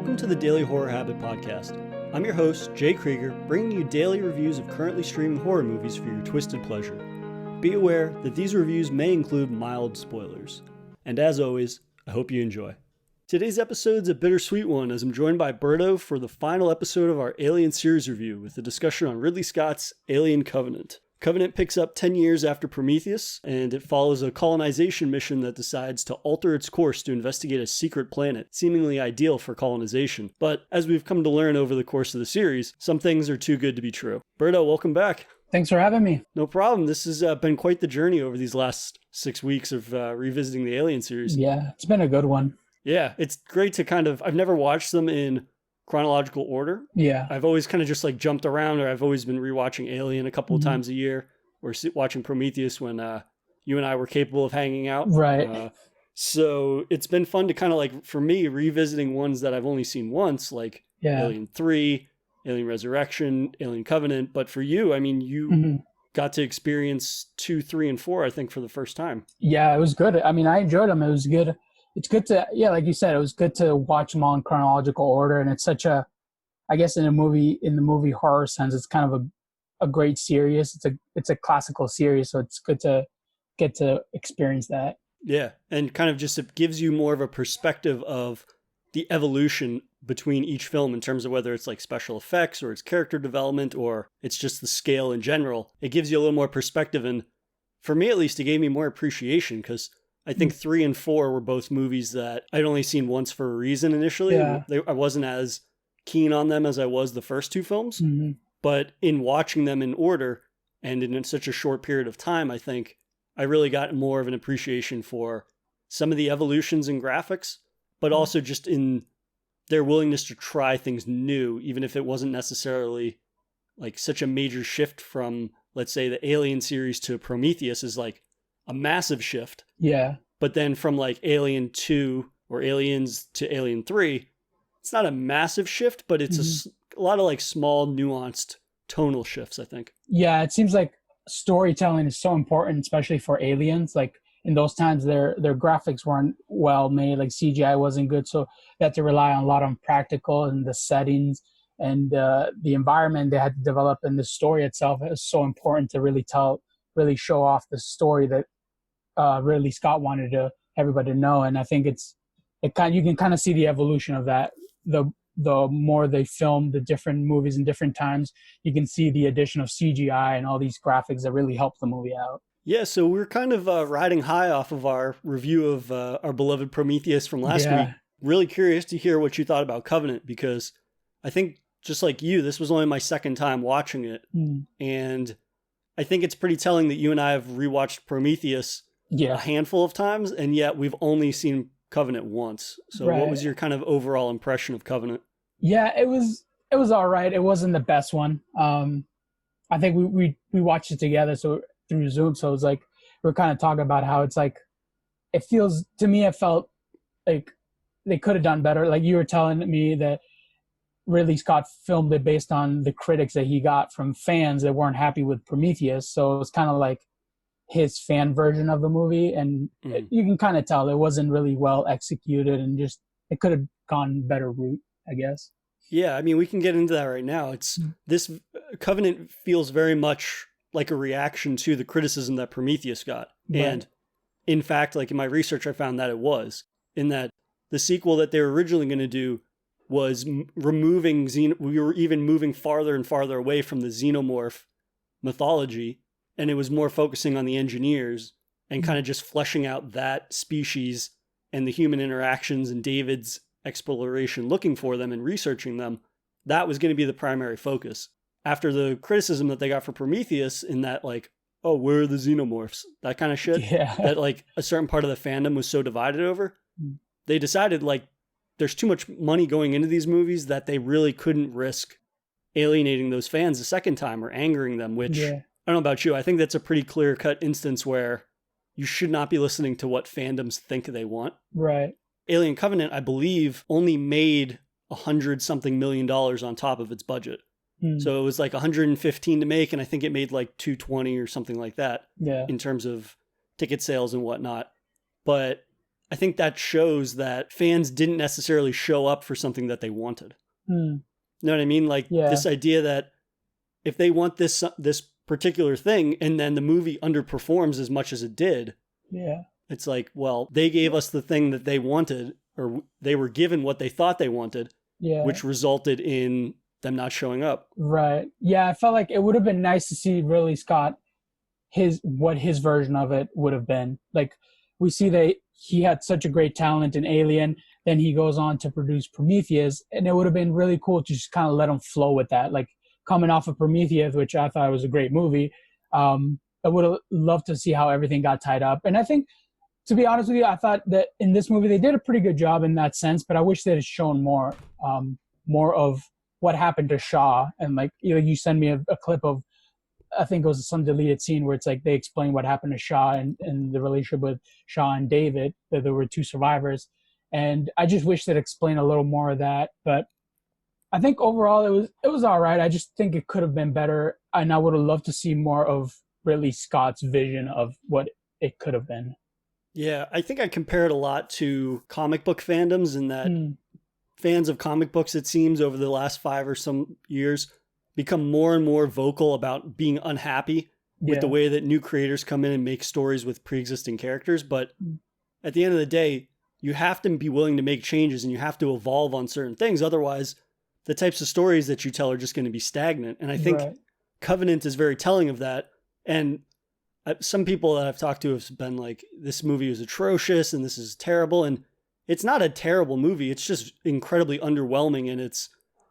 Welcome to the Daily Horror Habit Podcast. I'm your host, Jay Krieger, bringing you daily reviews of currently streaming horror movies for your twisted pleasure. Be aware that these reviews may include mild spoilers. And as always, I hope you enjoy. Today's episode's a bittersweet one as I'm joined by Berto for the final episode of our Alien series review with a discussion on Ridley Scott's Alien Covenant. Covenant picks up 10 years after Prometheus, and it follows a colonization mission that decides to alter its course to investigate a secret planet, seemingly ideal for colonization. But as we've come to learn over the course of the series, some things are too good to be true. Berto, welcome back. Thanks for having me. No problem. This has been quite the journey over these last 6 weeks of revisiting the Alien series. Yeah, it's been a good one. Yeah, it's great to I've never watched them in chronological order. Yeah. I've always kind of just like jumped around, or I've always been rewatching Alien a couple of times a year, or watching Prometheus when you and I were capable of hanging out. Right. So it's been fun to kind of like, for me, revisiting ones that I've only seen once, like Alien 3, Alien Resurrection, Alien Covenant. But for you, I mean, you got to experience 2, 3, and 4, I think, for the first time. Yeah, it was good. I mean, I enjoyed them. It was good. It's good to, like you said, it was good to watch them all in chronological order. And it's such a, I guess in the movie horror sense, it's kind of a great series. It's a classical series. So it's good to get to experience that. Yeah. And kind of just, it gives you more of a perspective of the evolution between each film in terms of whether it's like special effects or it's character development or it's just the scale in general. It gives you a little more perspective. And for me, at least, it gave me more appreciation because I think 3 and 4 were both movies that I'd only seen once for a reason initially. Yeah. I wasn't as keen on them as I was the first 2 films. But in watching them in order and in such a short period of time, I think I really got more of an appreciation for some of the evolutions in graphics, but also just in their willingness to try things new, even if it wasn't necessarily like such a major shift from, let's say, the Alien series to Prometheus is like a massive shift. Yeah. But then from like Alien 2 or Aliens to Alien 3, it's not a massive shift, but it's a lot of like small, nuanced tonal shifts, I think. Yeah, it seems like storytelling is so important, especially for Aliens. Like in those times, their graphics weren't well made, like CGI wasn't good. So they had to rely on a lot on practical and the settings and the environment they had to develop. And the story itself is so important to really show off the story that Ridley Scott wanted everybody to know. And I think you can kind of see the evolution of that. The more they film the different movies in different times, you can see the addition of CGI and all these graphics that really help the movie out. Yeah, so we're kind of riding high off of our review of our beloved Prometheus from last week. Really curious to hear what you thought about Covenant, because I think just like you, this was only my second time watching it. And I think it's pretty telling that you and I have rewatched Prometheus a handful of times, and yet we've only seen Covenant once. So what was your kind of overall impression of Covenant? Yeah, it was all right. It wasn't the best one. I think we watched it together through Zoom. So it was like we're kind of talking about how it's like it felt like they could have done better. Like you were telling me that Ridley Scott filmed it based on the critics that he got from fans that weren't happy with Prometheus. So it was kind of like his fan version of the movie, and you can kind of tell it wasn't really well executed, and just it could have gone better route, I guess. Yeah, I mean, we can get into that right now. This Covenant feels very much like a reaction to the criticism that Prometheus got. Right. And in fact, like in my research, I found that it was, in that the sequel that they were originally going to do was removing we were even moving farther and farther away from the xenomorph mythology. And it was more focusing on the engineers and kind of just fleshing out that species and the human interactions and David's exploration, looking for them and researching them. That was going to be the primary focus. After the criticism that they got for Prometheus in that like, oh, where are the xenomorphs? That kind of shit. Yeah. That like a certain part of the fandom was so divided over. They decided like there's too much money going into these movies that they really couldn't risk alienating those fans a second time or angering them, which... I don't know about you. I think that's a pretty clear-cut instance where you should not be listening to what fandoms think they want. Right. Alien Covenant, I believe, only made $100-something million on top of its budget. So it was like 115 to make, and I think it made like 220 or something like that in terms of ticket sales and whatnot. But I think that shows that fans didn't necessarily show up for something that they wanted. Mm. You know what I mean? Like this idea that if they want this particular thing and then the movie underperforms as much as it did, it's like, well, they gave us the thing that they wanted, or they were given what they thought they wanted, which resulted in them not showing up. Right. Yeah, I felt like it would have been nice to see Ridley Scott what his version of it would have been. Like, we see that he had such a great talent in Alien, then he goes on to produce Prometheus, and it would have been really cool to just kind of let him flow with that. Like, coming off of Prometheus, which I thought was a great movie, I would have loved to see how everything got tied up. And I think, to be honest with you, I thought that in this movie they did a pretty good job in that sense, but I wish they had shown more of what happened to Shaw. And like, you send me a clip of, I think it was some deleted scene where it's like they explain what happened to Shaw and the relationship with Shaw and David, that there were two survivors. And I just wish they'd explain a little more of that. But I think overall it was all right. I just think it could have been better, and I would have loved to see more of Ridley Scott's vision of what it could have been. Yeah, I think I compare it a lot to comic book fandoms, in that fans of comic books, it seems, over the last 5 or some years, become more and more vocal about being unhappy with the way that new creators come in and make stories with pre-existing characters. But at the end of the day, you have to be willing to make changes and you have to evolve on certain things. Otherwise, the types of stories that you tell are just going to be stagnant. And I think Covenant is very telling of that. And some people that I've talked to have been like, this movie is atrocious and this is terrible. And it's not a terrible movie. It's just incredibly underwhelming. And it's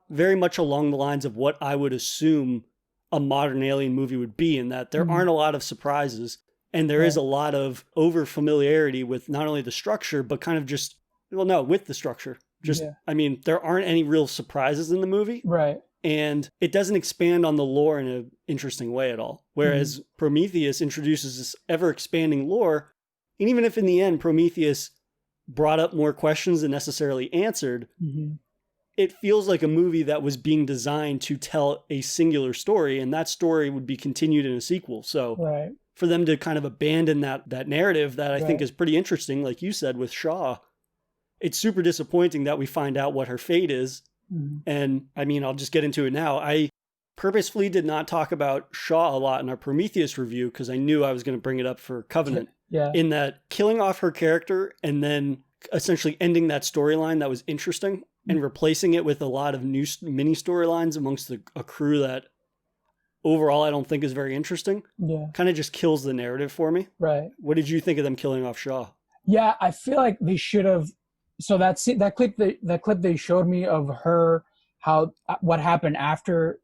very much along the lines of what I would assume a modern Alien movie would be, in that there aren't a lot of surprises. And there is a lot of over familiarity with not only the structure, but kind of just, with the structure. I mean, there aren't any real surprises in the movie. Right. And it doesn't expand on the lore in an interesting way at all. Whereas Prometheus introduces this ever-expanding lore. And even if in the end Prometheus brought up more questions than necessarily answered, it feels like a movie that was being designed to tell a singular story, and that story would be continued in a sequel. So for them to kind of abandon that narrative that I think is pretty interesting, like you said, with Shaw, it's super disappointing that we find out what her fate is. And I mean, I'll just get into it now. I purposefully did not talk about Shaw a lot in our Prometheus review because I knew I was going to bring it up for Covenant. In that, killing off her character and then essentially ending that storyline that was interesting and replacing it with a lot of new mini storylines amongst a crew that overall I don't think is very interesting. Kind of just kills the narrative for me. What did you think of them killing off Shaw? Yeah, I feel like they should have. So that clip they showed me of her, what happened after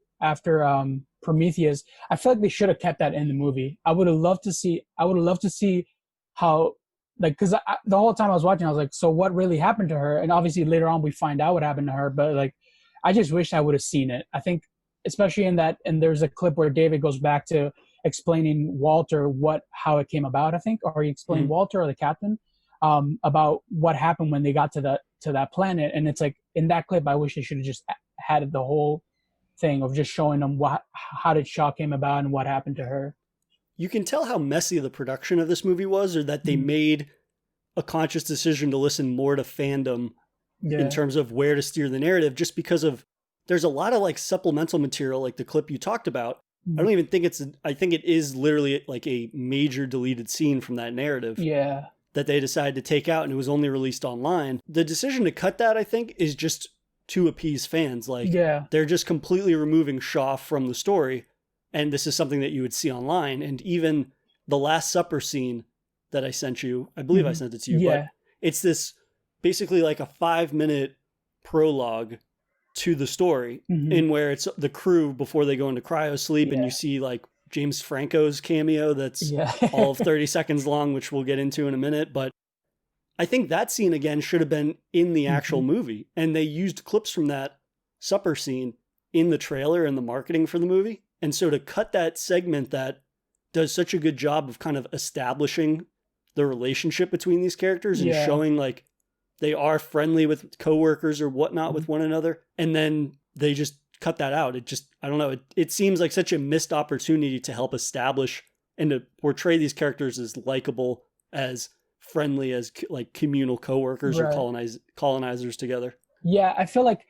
Prometheus, I feel like they should have kept that in the movie. I would have loved to see how, like, because the whole time I was watching, I was like, so what really happened to her? And obviously later on we find out what happened to her, but like, I just wish I would have seen it. I think especially in that, and there's a clip where David goes back to explaining Walter how it came about, I think, or he explained Walter or the captain about what happened when they got to that planet. And it's like, in that clip, I wish they should have just had the whole thing of just showing them how did Shaw came about and what happened to her. You can tell how messy the production of this movie was, or that they made a conscious decision to listen more to fandom in terms of where to steer the narrative, just because there's a lot of like supplemental material, like the clip you talked about. I don't even think I think it is literally like a major deleted scene from that narrative. That they decided to take out, and it was only released online. The decision to cut that, I think, is just to appease fans. Like, they're just completely removing Shaw from the story, and this is something that you would see online. And even the Last Supper scene that I sent you, I believe I sent it to you, but it's this basically like a 5-minute prologue to the story in where it's the crew before they go into cryo sleep, and you see like James Franco's cameo that's all of 30 seconds long, which we'll get into in a minute. But I think that scene, again, should have been in the actual movie. And they used clips from that supper scene in the trailer and the marketing for the movie. And so to cut that segment that does such a good job of kind of establishing the relationship between these characters and showing like they are friendly with coworkers or whatnot with one another, and then they just cut that out. It just, I don't know. It seems like such a missed opportunity to help establish and to portray these characters as likable, as friendly as like communal coworkers or Right. colonizers together. Yeah, I feel like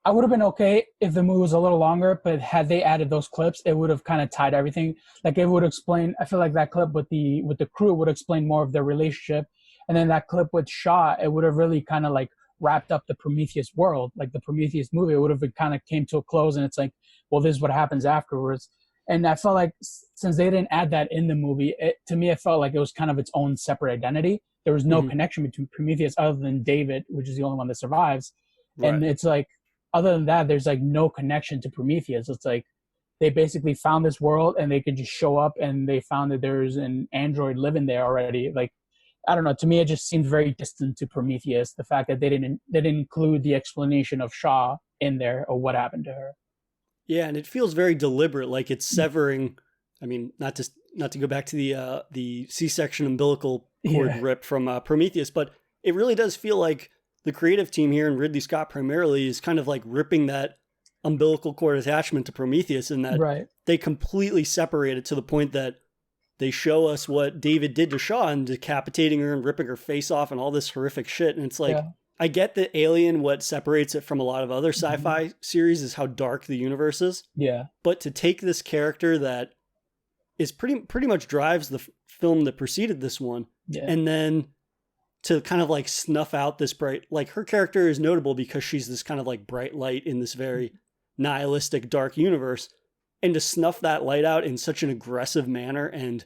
I would have been okay if the movie was a little longer, but had they added those clips, it would have kind of tied everything. Like it would explain. I feel like that clip with the crew would explain more of their relationship, and then that clip with Shaw, it would have really kind of like wrapped up the Prometheus world, like the Prometheus movie. It would have kind of came to a close, and it's like, well, this is what happens afterwards. And I felt like since they didn't add that in the movie, to me, it felt like it was kind of its own separate identity. There was no connection between Prometheus other than David, which is the only one that survives. Right. And it's like, other than that, there's like no connection to Prometheus. It's like they basically found this world and they could just show up and they found that there's an android living there already. Like, I don't know. To me, it just seems very distant to Prometheus. The fact that they didn't include the explanation of Shaw in there or what happened to her. Yeah, and it feels very deliberate, like it's severing. I mean, not to go back to the C-section umbilical cord rip from Prometheus, but it really does feel like the creative team here and Ridley Scott primarily is kind of like ripping that umbilical cord attachment to Prometheus, and that they completely separate it to the point that they show us what David did to Shaw and decapitating her and ripping her face off and all this horrific shit. And it's like, I get that Alien, what separates it from a lot of other sci-fi series is how dark the universe is. Yeah. But to take this character that is pretty much drives the film that preceded this one, and then to kind of like snuff out this bright, like her character is notable because she's this kind of like bright light in this very nihilistic dark universe, and to snuff that light out in such an aggressive manner and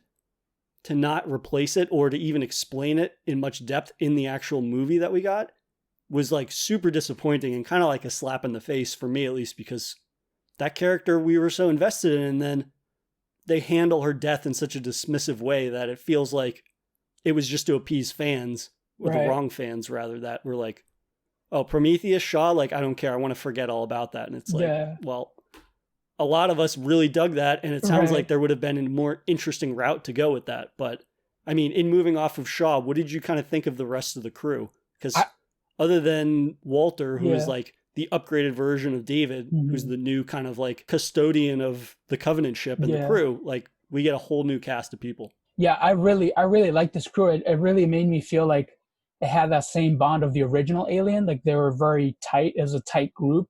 to not replace it or to even explain it in much depth in the actual movie that we got was like super disappointing and kind of like a slap in the face for me, at least, because that character we were so invested in, and then they handle her death in such a dismissive way that it feels like it was just to appease fans, or the wrong fans rather, that were like, oh, Prometheus, Shaw, like, I don't care, I want to forget all about that. And it's like, well, a lot of us really dug that, and it sounds like there would have been a more interesting route to go with that. But I mean, in moving off of Shaw, what did you kind of think of the rest of the crew? Because other than Walter, who is like the upgraded version of David, who's the new kind of like custodian of the Covenant ship and the crew, like we get a whole new cast of people. Yeah, I really like this crew. It really made me feel like it had that same bond of the original Alien. Like they were very tight as a tight group.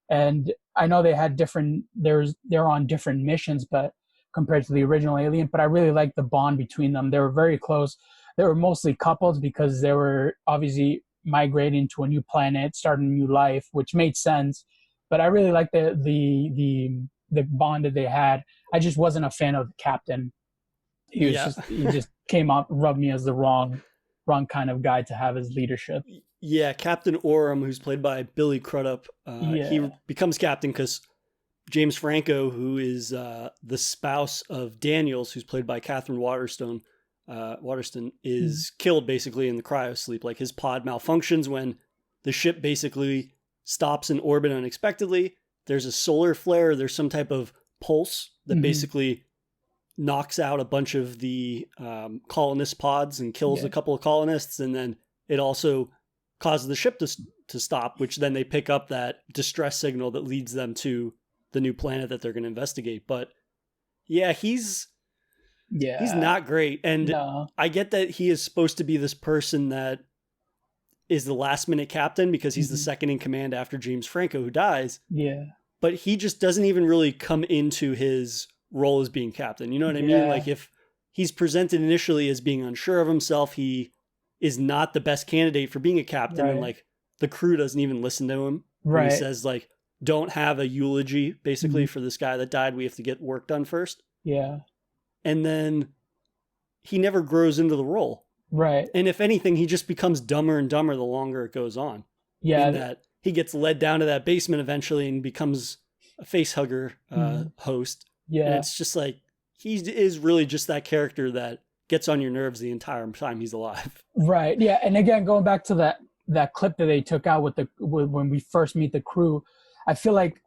And I know they had they're on different missions, but compared to the original Alien, but I really liked the bond between them. They were very close. They were mostly couples because they were obviously migrating to a new planet, starting a new life, which made sense. But I really liked the bond that they had. I just wasn't a fan of the captain. He just came out, rubbed me as the wrong kind of guy to have as leadership. Yeah, Captain Oram, who's played by Billy Crudup, he becomes captain because James Franco, who is the spouse of Daniels, who's played by Catherine Waterston, is killed basically in the cryosleep. Like his pod malfunctions when the ship basically stops in orbit unexpectedly. There's a solar flare. There's some type of pulse that basically knocks out a bunch of the colonist pods and kills a couple of colonists. And then it also causes the ship to stop, which then they pick up that distress signal that leads them to the new planet that they're going to investigate. But yeah, he's not great. And I get that he is supposed to be this person that is the last minute captain because he's the second in command after James Franco, who dies. Yeah. But he just doesn't even really come into his role as being captain. You know what I mean? Like if he's presented initially as being unsure of himself, he is not the best candidate for being a captain. And like the crew doesn't even listen to him. He says like, don't have a eulogy basically for this guy that died. We have to get work done first. Yeah. And then he never grows into the role. Right. And if anything, he just becomes dumber and dumber the longer it goes on. Yeah. In that he gets led down to that basement eventually and becomes a face hugger host. Yeah. And it's just like, he is really just that character that gets on your nerves the entire time he's alive. Right. Yeah. And again, going back to that clip that they took out with when we first meet the crew, I feel like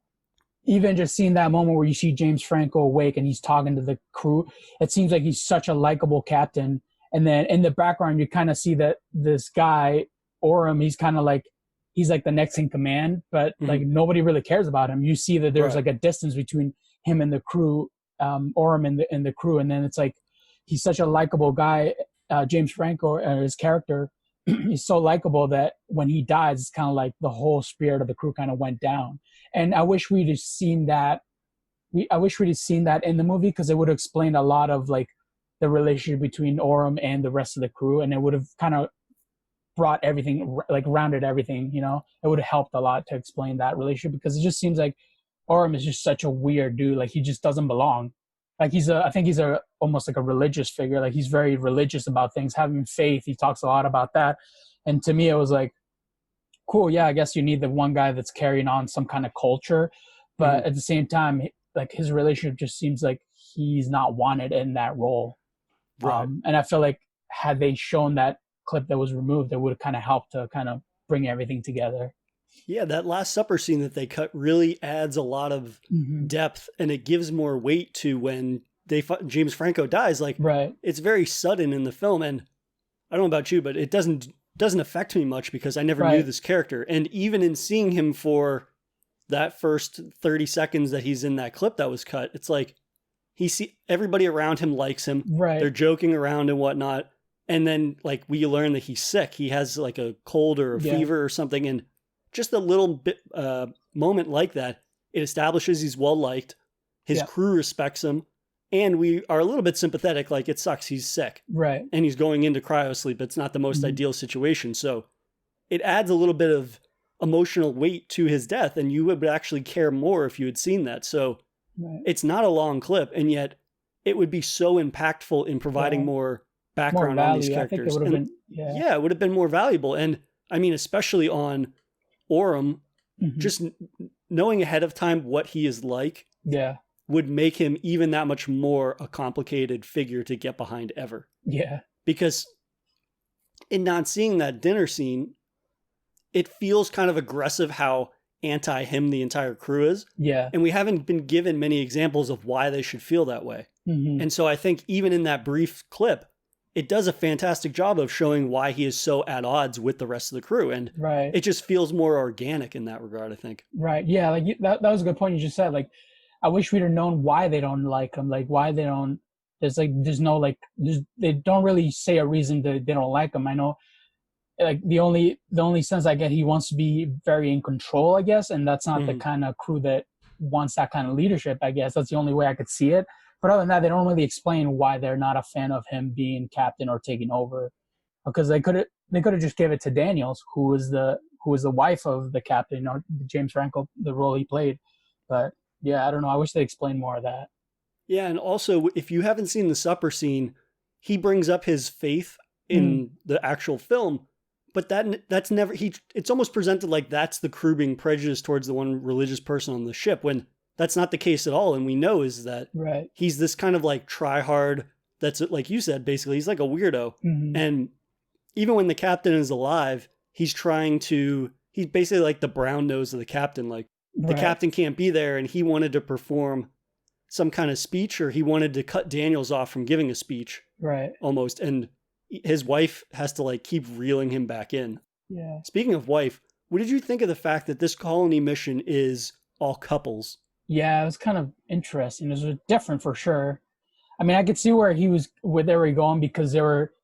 even just seeing that moment where you see James Franco awake and he's talking to the crew, it seems like he's such a likable captain. And then in the background, you kind of see that this guy, Oram, he's kind of like, he's like the next in command, but like nobody really cares about him. You see that there's like a distance between him and the crew, Oram and the crew. And then it's like, he's such a likable guy. James Franco, his character, he's so likable that when he dies, it's kind of like the whole spirit of the crew kind of went down. And I wish we'd have seen that. I wish we'd have seen that in the movie, because it would have explained a lot of like the relationship between Orm and the rest of the crew, and it would have kind of brought everything, like rounded everything. You know, it would have helped a lot to explain that relationship, because it just seems like Orm is just such a weird dude. Like he just doesn't belong. Like I think he's almost like a religious figure. Like he's very religious about things, having faith. He talks a lot about that. And to me, it was like, cool. Yeah, I guess you need the one guy that's carrying on some kind of culture. But at the same time, like his relationship just seems like he's not wanted in that role. Right. And I feel like had they shown that clip that was removed, it would have kind of helped to kind of bring everything together. Yeah, that Last Supper scene that they cut really adds a lot of depth, and it gives more weight to when James Franco dies. Like, Right. it's very sudden in the film, and I don't know about you, but it doesn't affect me much because I never knew this character. And even in seeing him for that first 30 seconds that he's in that clip that was cut, it's like everybody around him likes him. Right. They're joking around and whatnot. And then like we learn that he's sick. He has like a cold or a fever or something. And just a little bit moment like that, it establishes he's well liked. His crew respects him. And we are a little bit sympathetic. Like, it sucks. He's sick. Right. And he's going into cryosleep. It's not the most ideal situation. So it adds a little bit of emotional weight to his death. And you would actually care more if you had seen that. So it's not a long clip. And yet it would be so impactful in providing more background on these characters. I think it would have been, it would have been more valuable. And I mean, especially on Orm, just knowing ahead of time what he is like. Would make him even that much more a complicated figure to get behind ever. Yeah. Because in not seeing that dinner scene, it feels kind of aggressive how anti him the entire crew is. Yeah. And we haven't been given many examples of why they should feel that way. And so I think even in that brief clip, it does a fantastic job of showing why he is so at odds with the rest of the crew. And it just feels more organic in that regard, I think. Right. Yeah. Like that was a good point you just said. Like, I wish we'd have known why they don't like him. Like why they don't, they don't really say a reason that they don't like him. I know like the only sense I get, he wants to be very in control, I guess. And that's not the kind of crew that wants that kind of leadership, I guess. That's the only way I could see it. But other than that, they don't really explain why they're not a fan of him being captain or taking over. Because they could have just gave it to Daniels, who was the wife of the captain, you know, James Franco, the role he played. But yeah, I don't know. I wish they explained more of that. Yeah, and also, if you haven't seen the supper scene, he brings up his faith in the actual film, but that's never, it's almost presented like that's the crew being prejudiced towards the one religious person on the ship, when that's not the case at all. And we know is that he's this kind of like try-hard, that's like you said, basically, he's like a weirdo. And even when the captain is alive, he's basically like the brown nose of the captain, like, the captain can't be there, and he wanted to perform some kind of speech, or he wanted to cut Daniels off from giving a speech. Almost. And his wife has to like keep reeling him back in. Yeah. Speaking of wife, what did you think of the fact that this colony mission is all couples? Yeah, it was kind of interesting. It was different for sure. I mean, I could see where they were going, because they were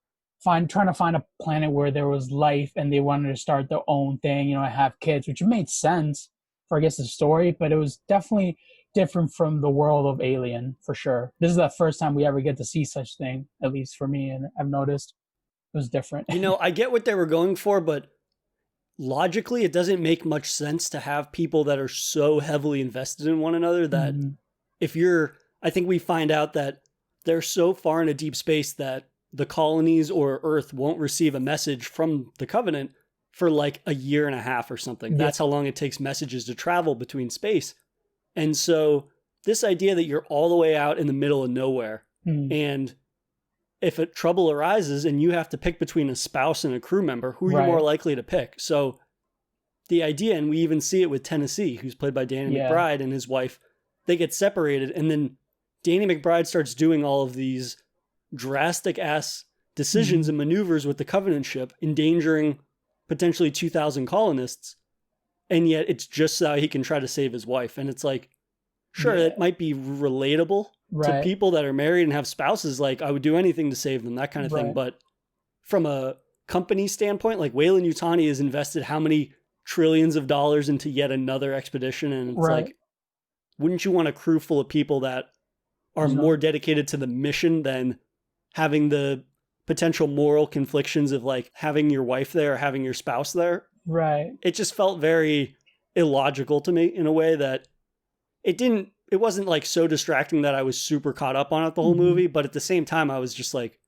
trying to find a planet where there was life, and they wanted to start their own thing, you know, have kids, which made sense. I guess the story, but it was definitely different from the world of Alien, for sure. This is the first time we ever get to see such thing, at least for me, and I've noticed it was different. You know, I get what they were going for, but logically, it doesn't make much sense to have people that are so heavily invested in one another that I think we find out that they're so far into deep space that the colonies or Earth won't receive a message from the Covenant for like a year and a half or something. That's how long it takes messages to travel between space. And so this idea that you're all the way out in the middle of nowhere, and if a trouble arises and you have to pick between a spouse and a crew member, who are you more likely to pick? So the idea, and we even see it with Tennessee, who's played by Danny McBride, and his wife, they get separated, and then Danny McBride starts doing all of these drastic ass decisions and maneuvers with the Covenant ship, endangering potentially 2,000 colonists, and yet it's just so he can try to save his wife. And it's like, sure, it might be relatable to people that are married and have spouses, like I would do anything to save them, that kind of thing. But from a company standpoint, like Weyland Yutani has invested how many trillions of dollars into yet another expedition, and it's Right. like, wouldn't you want a crew full of people that are more dedicated to the mission than having the potential moral conflictions of like having your wife there or having your spouse there? Right. It just felt very illogical to me in a way that it wasn't like so distracting that I was super caught up on it the whole movie, but at the same time I was just like,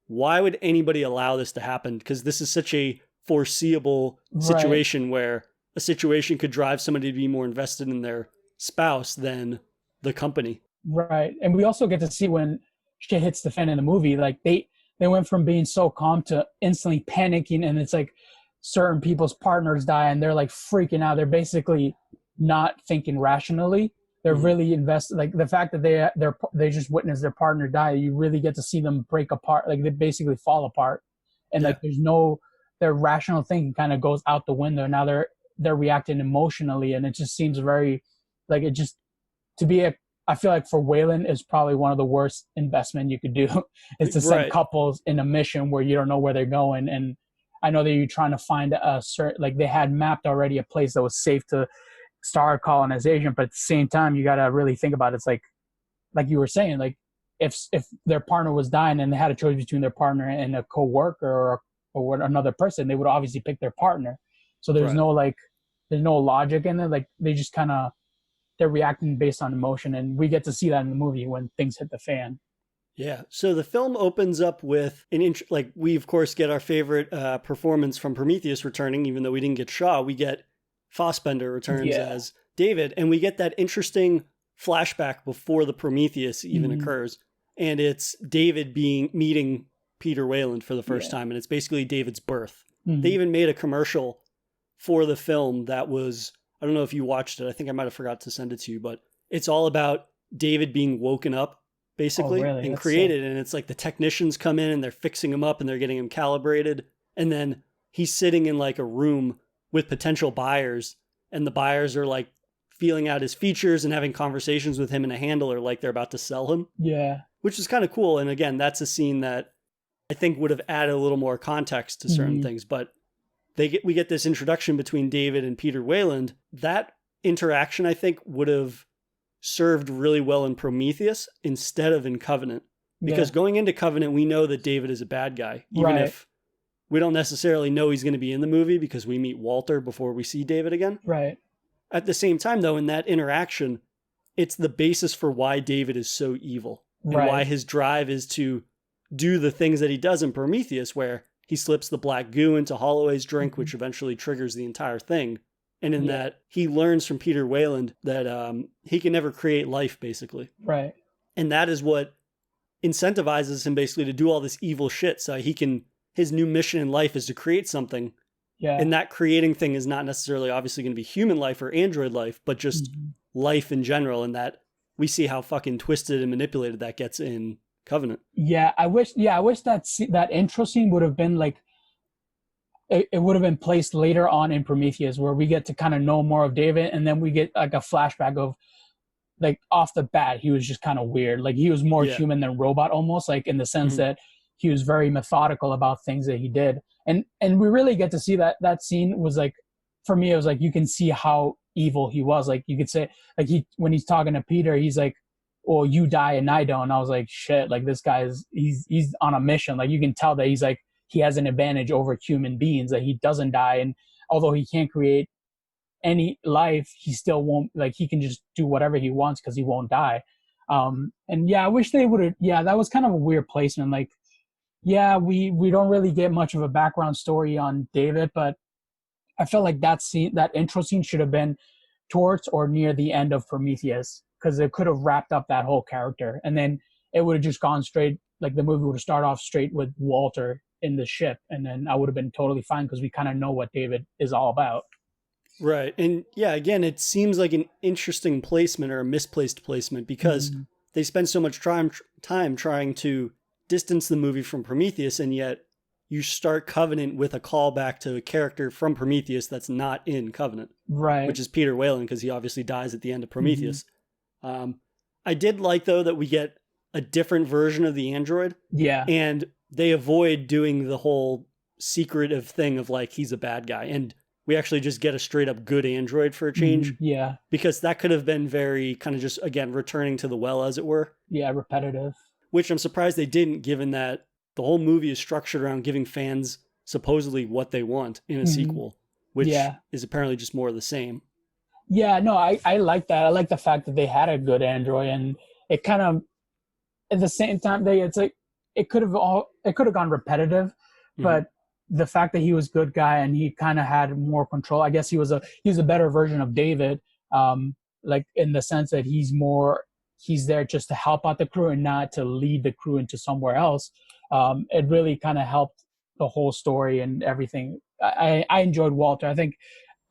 why would anybody allow this to happen? Because this is such a foreseeable situation where a situation could drive somebody to be more invested in their spouse than the company. Right. And we also get to see when shit hits the fan in the movie, like they went from being so calm to instantly panicking, and it's like certain people's partners die and they're like freaking out. They're basically not thinking rationally. They're really invested. Like the fact that they just witnessed their partner die, you really get to see them break apart. Like they basically fall apart, and like their rational thinking kind of goes out the window. Now they're reacting emotionally, and it just seems very like it just to be I feel like for Weyland is probably one of the worst investment you could do is to send couples in a mission where you don't know where they're going. And I know that you're trying to find a certain, like they had mapped already a place that was safe to start colonization, but at the same time, you got to really think about it. It's like you were saying, like if their partner was dying and they had a choice between their partner and a coworker or another person, they would obviously pick their partner. So there's no logic in it. Like they just kind of, they're reacting based on emotion, and we get to see that in the movie when things hit the fan. Yeah. So the film opens up with like we of course get our favorite performance from Prometheus returning, even though we didn't get Shaw. We get Fassbender returns as David, and we get that interesting flashback before the Prometheus even occurs, and it's David meeting Peter Weyland for the first time, and it's basically David's birth. They even made a commercial for the film that was, I don't know if you watched it. I think I might have forgot to send it to you, but it's all about David being woken up, basically, and that's created. And it's like the technicians come in and they're fixing him up and they're getting him calibrated. And then he's sitting in like a room with potential buyers, and the buyers are like feeling out his features and having conversations with him in a handler like they're about to sell him. Yeah. Which is kind of cool. And again, that's a scene that I think would have added a little more context to certain things, but we get this introduction between David and Peter Weyland. That interaction, I think, would have served really well in Prometheus instead of in Covenant. Because going into Covenant, we know that David is a bad guy, even if we don't necessarily know he's going to be in the movie because we meet Walter before we see David again. Right. At the same time, though, in that interaction, it's the basis for why David is so evil and why his drive is to do the things that he does in Prometheus, where he slips the black goo into Holloway's drink, which eventually triggers the entire thing. And in that, he learns from Peter Weyland that he can never create life, basically. Right. And that is what incentivizes him basically to do all this evil shit. So his new mission in life is to create something. Yeah. And that creating thing is not necessarily obviously going to be human life or android life, but just life in general. And that we see how fucking twisted and manipulated that gets in Covenant. Yeah, I wish that intro scene would have been like it would have been placed later on in Prometheus, where we get to kind of know more of David, and then we get like a flashback of like off the bat he was just kind of weird. Like he was more human than robot almost, like in the sense that he was very methodical about things that he did. And we really get to see that scene was like, for me, it was like you can see how evil he was. Like you could say, like when he's talking to Peter, he's like, "Oh, you die and I don't." And I was like, shit, like this guy he's on a mission. Like you can tell that he's like, he has an advantage over human beings, that he doesn't die. And although he can't create any life, he still won't, like he can just do whatever he wants because he won't die. And I wish they would have, that was kind of a weird placement. Like, we don't really get much of a background story on David, but I felt like that intro scene should have been towards or near the end of Prometheus, because it could have wrapped up that whole character, and then it would have just gone straight, like the movie would have started off straight with Walter in the ship, and then I would have been totally fine because we kind of know what David is all about. Right. And again, it seems like an interesting placement or a misplaced placement, because they spend so much time trying to distance the movie from Prometheus, and yet you start Covenant with a callback to a character from Prometheus that's not in Covenant. Right. Which is Peter Weyland, because he obviously dies at the end of Prometheus. I did like, though, that we get a different version of the android. Yeah. And they avoid doing the whole secretive thing of like he's a bad guy, and we actually just get a straight up good android for a change. Yeah. Because that could have been very kind of just, again, returning to the well, as it were. Yeah, repetitive. Which I'm surprised they didn't, given that the whole movie is structured around giving fans supposedly what they want in a sequel, which is apparently just more of the same. Yeah, no, I like that. I like the fact that they had a good android, and it kind of, at the same time, it's like it could have gone repetitive, but the fact that he was a good guy and he kind of had more control. I guess he was a better version of David, like in the sense that he's there just to help out the crew and not to lead the crew into somewhere else. It really kind of helped the whole story and everything. I enjoyed Walter.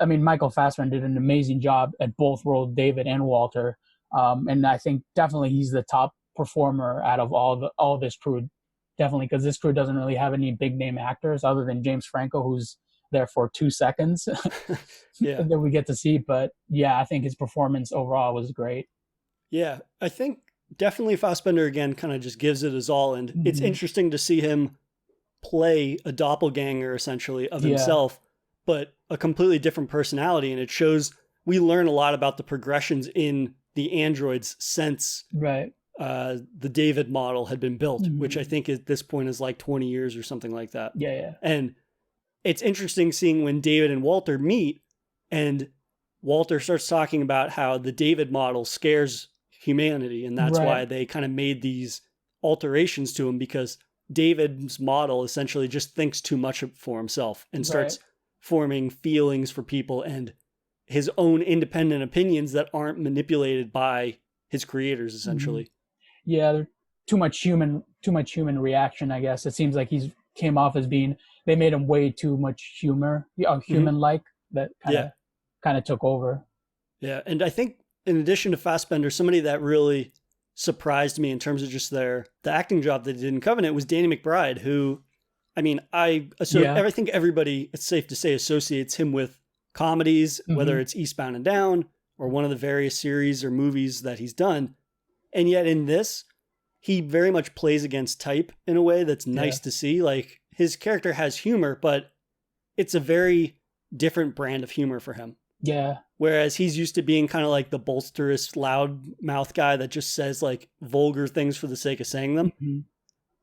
I mean, Michael Fassbender did an amazing job at both roles, David and Walter. And I think definitely he's the top performer out of all this crew. Definitely, because this crew doesn't really have any big name actors other than James Franco, who's there for 2 seconds that we get to see. But yeah, I think his performance overall was great. Yeah, I think definitely Fassbender again kind of just gives it his all, and it's interesting to see him play a doppelganger essentially of himself, but a completely different personality, and it shows we learn a lot about the progressions in the androids since the David model had been built, which I think at this point is like 20 years or something like that. Yeah. And it's interesting seeing when David and Walter meet, and Walter starts talking about how the David model scares humanity, and that's why they kind of made these alterations to him, because David's model essentially just thinks too much for himself and starts forming feelings for people and his own independent opinions that aren't manipulated by his creators, essentially. Yeah, too much human reaction, I guess. It seems like he's came off as being, they made him way too much human-like, that kind of took over. Yeah, and I think in addition to Fassbender, somebody that really surprised me in terms of just the acting job they did in Covenant was Danny McBride, who, I mean, I think everybody, it's safe to say, associates him with comedies, whether it's Eastbound and Down or one of the various series or movies that he's done. And yet in this, he very much plays against type in a way that's nice to see. Like, his character has humor, but it's a very different brand of humor for him. Yeah. Whereas he's used to being kind of like the bolsterous, loud mouth guy that just says like vulgar things for the sake of saying them.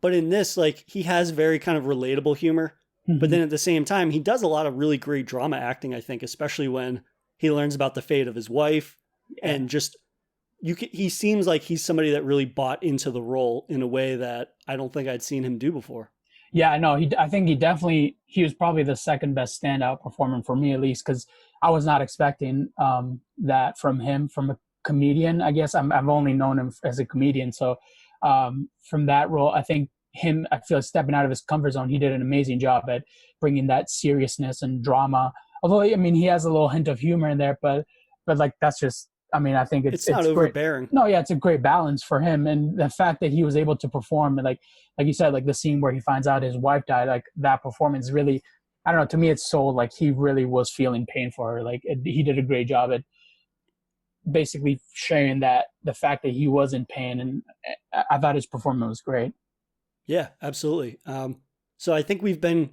But in this, like, he has very kind of relatable humor. But then at the same time, he does a lot of really great drama acting, I think, especially when he learns about the fate of his wife and just... he seems like he's somebody that really bought into the role in a way that I don't think I'd seen him do before. Yeah, no, I think he was probably the second best standout performer for me, at least, because I was not expecting that from him, from a comedian. I guess I've only known him as a comedian. So from that role, I think I feel like stepping out of his comfort zone, he did an amazing job at bringing that seriousness and drama. Although, I mean, he has a little hint of humor in there, but like, that's just, I mean, I think it's not overbearing. No, yeah, it's a great balance for him. And the fact that he was able to perform, like you said, like the scene where he finds out his wife died, like that performance really, I don't know, to me it's so like he really was feeling pain for her. Like he did a great job at basically sharing that, the fact that he was in pain. And I thought his performance was great. Yeah, absolutely. So I think we've been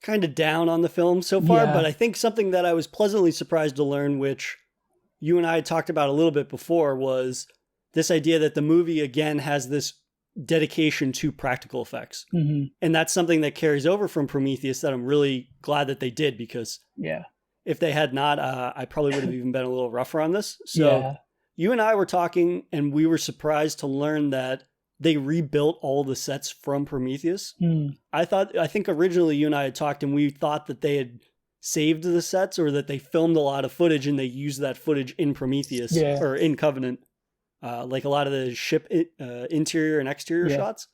kind of down on the film so far, but I think something that I was pleasantly surprised to learn, which you and I had talked about a little bit before, was this idea that the movie, again, has this dedication to practical effects. And that's something that carries over from Prometheus that I'm really glad that they did, because if they had not, I probably would have even been a little rougher on this. So you and I were talking, and we were surprised to learn that they rebuilt all the sets from Prometheus. I think originally you and I had talked, and we thought that they had saved the sets, or that they filmed a lot of footage and they used that footage in Prometheus or in Covenant, like a lot of the ship interior and exterior shots.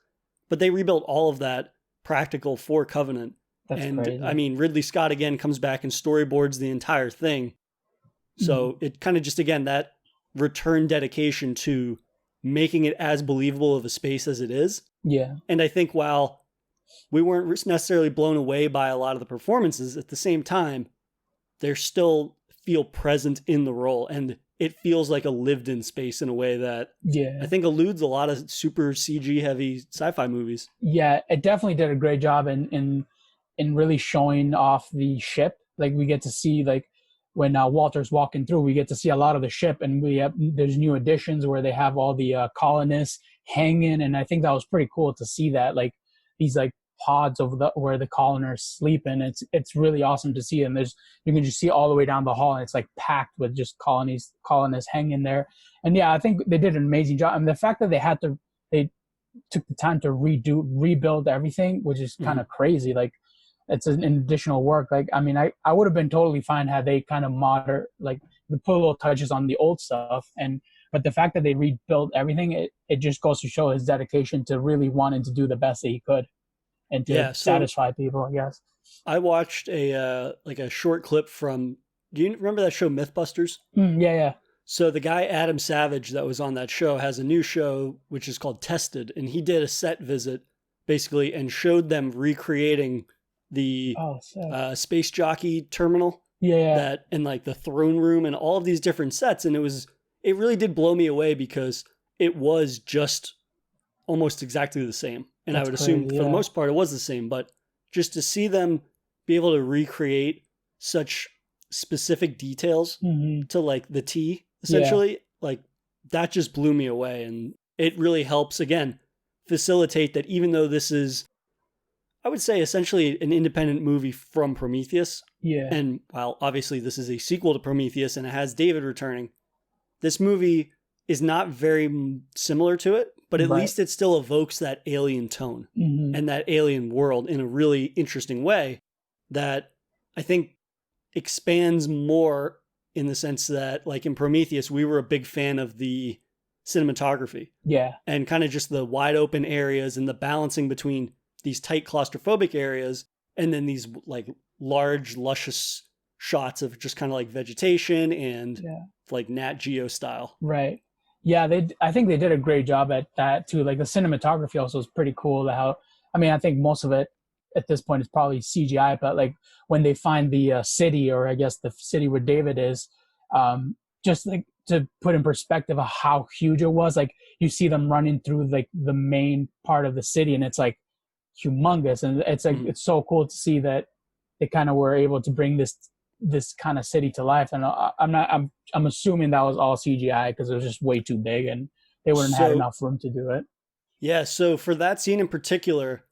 But they rebuilt all of that practical for Covenant. That's crazy. I mean, Ridley Scott again comes back and storyboards the entire thing. So it kind of just, again, that return dedication to making it as believable of a space as it is. Yeah. And I think while we weren't necessarily blown away by a lot of the performances, at the same time, they still feel present in the role. And it feels like a lived in space in a way that Yeah. I think eludes a lot of super CG heavy sci-fi movies. Yeah, it definitely did a great job in really showing off the ship. Like we get to see like when Walter's walking through, we get to see a lot of the ship, and there's new additions where they have all the colonists hanging, and I think that was pretty cool to see that, like these like pods of where the colonists sleep, and it's really awesome to see. And you can just see all the way down the hall, and it's like packed with just colonists hanging there. And yeah, I think they did an amazing job. And the fact that they took the time to rebuild everything, which is kind of crazy. Like it's an additional work. Like, I mean, I would have been totally fine had they kind of like put little touches on the old stuff. But the fact that they rebuilt everything, it just goes to show his dedication to really wanting to do the best that he could and to satisfy people, I guess. I watched a short clip from, do you remember that show Mythbusters? Yeah. So the guy Adam Savage that was on that show has a new show which is called Tested, and he did a set visit basically and showed them recreating the space jockey terminal. That and like the throne room and all of these different sets, and it really did blow me away because it was just almost exactly the same. And that's I would assume for the most part it was the same, but just to see them be able to recreate such specific details to like the T essentially, like that just blew me away. And it really helps again facilitate that even though this is, I would say, essentially an independent movie from Prometheus. Yeah. And while obviously this is a sequel to Prometheus and it has David returning, this movie is not very similar to it, but at least it still evokes that alien tone and that alien world in a really interesting way that I think expands more in the sense that, like in Prometheus, we were a big fan of the cinematography. Yeah. And kind of just the wide open areas and the balancing between these tight claustrophobic areas and then these like large, luscious shots of just kind of like vegetation and like Nat Geo style. Right. Yeah, I think they did a great job at that too. Like the cinematography also is pretty cool. I think most of it at this point is probably CGI, but like when they find the city, or I guess the city where David is, just like to put in perspective of how huge it was, like you see them running through like the main part of the city and it's like humongous. And it's like, it's so cool to see that they kind of were able to bring this kind of city to life. And I'm assuming that was all CGI because it was just way too big and they wouldn't have had enough room to do it. Yeah. So for that scene in particular,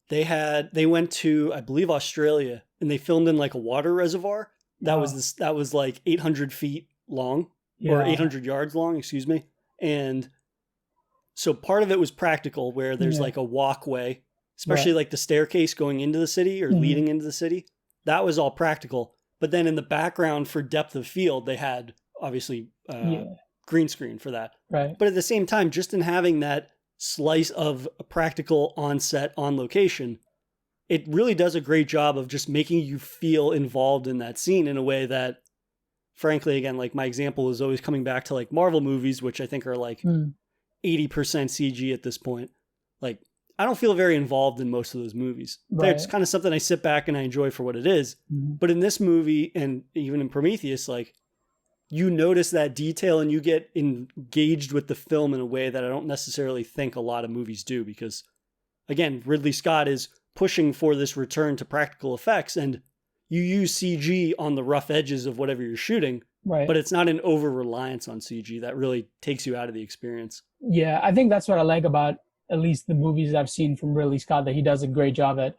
they went to, I believe, Australia, and they filmed in like a water reservoir that was like 800 feet long or 800 yards long, excuse me. And so part of it was practical where there's like a walkway, especially like the staircase going into the city or leading into the city. That was all practical. But then in the background for depth of field, they had obviously green screen for that. Right. But at the same time, just in having that slice of a practical on set, on location, it really does a great job of just making you feel involved in that scene in a way that, frankly, again, like my example is always coming back to like Marvel movies, which I think are like 80% CG at this point. Like, I don't feel very involved in most of those movies. Right. It's kind of something I sit back and I enjoy for what it is. But in this movie, and even in Prometheus, like, you notice that detail and you get engaged with the film in a way that I don't necessarily think a lot of movies do, because again, Ridley Scott is pushing for this return to practical effects, and you use CG on the rough edges of whatever you're shooting, but it's not an over reliance on CG that really takes you out of the experience. Yeah, I think that's what I like about at least the movies I've seen from Ridley Scott, that he does a great job at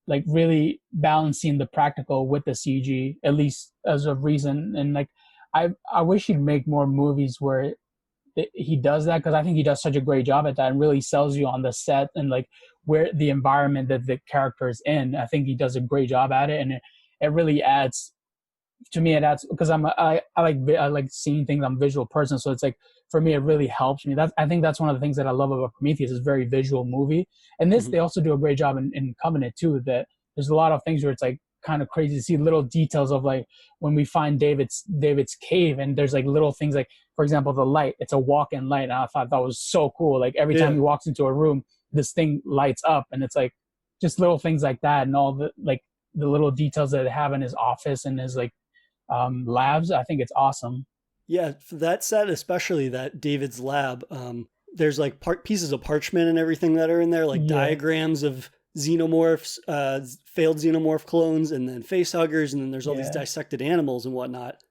like really balancing the practical with the CG, at least as a reason. And like, I wish he'd make more movies where he does that, because I think he does such a great job at that and really sells you on the set and like where the environment that the character is in. I think he does a great job at it, and it really adds to me. It adds because I like seeing things. I'm a visual person, so it's like for me it really helps me. I think that's one of the things that I love about Prometheus. It's a very visual movie, and this they also do a great job in Covenant too. That there's a lot of things where it's like kind of crazy to see little details of like when we find David's cave, and there's like little things like, for example, the light. It's a walk-in light, and I thought that was so cool. Like every time he walks into a room, this thing lights up, and it's like just little things like that, and all the like the little details that they have in his office and his like labs. I think it's awesome. Yeah, for that set, especially that David's lab, there's like pieces of parchment and everything that are in there, like Yeah. diagrams of xenomorphs, failed xenomorph clones, and then facehuggers, and then there's all these Yeah. dissected animals and whatnot.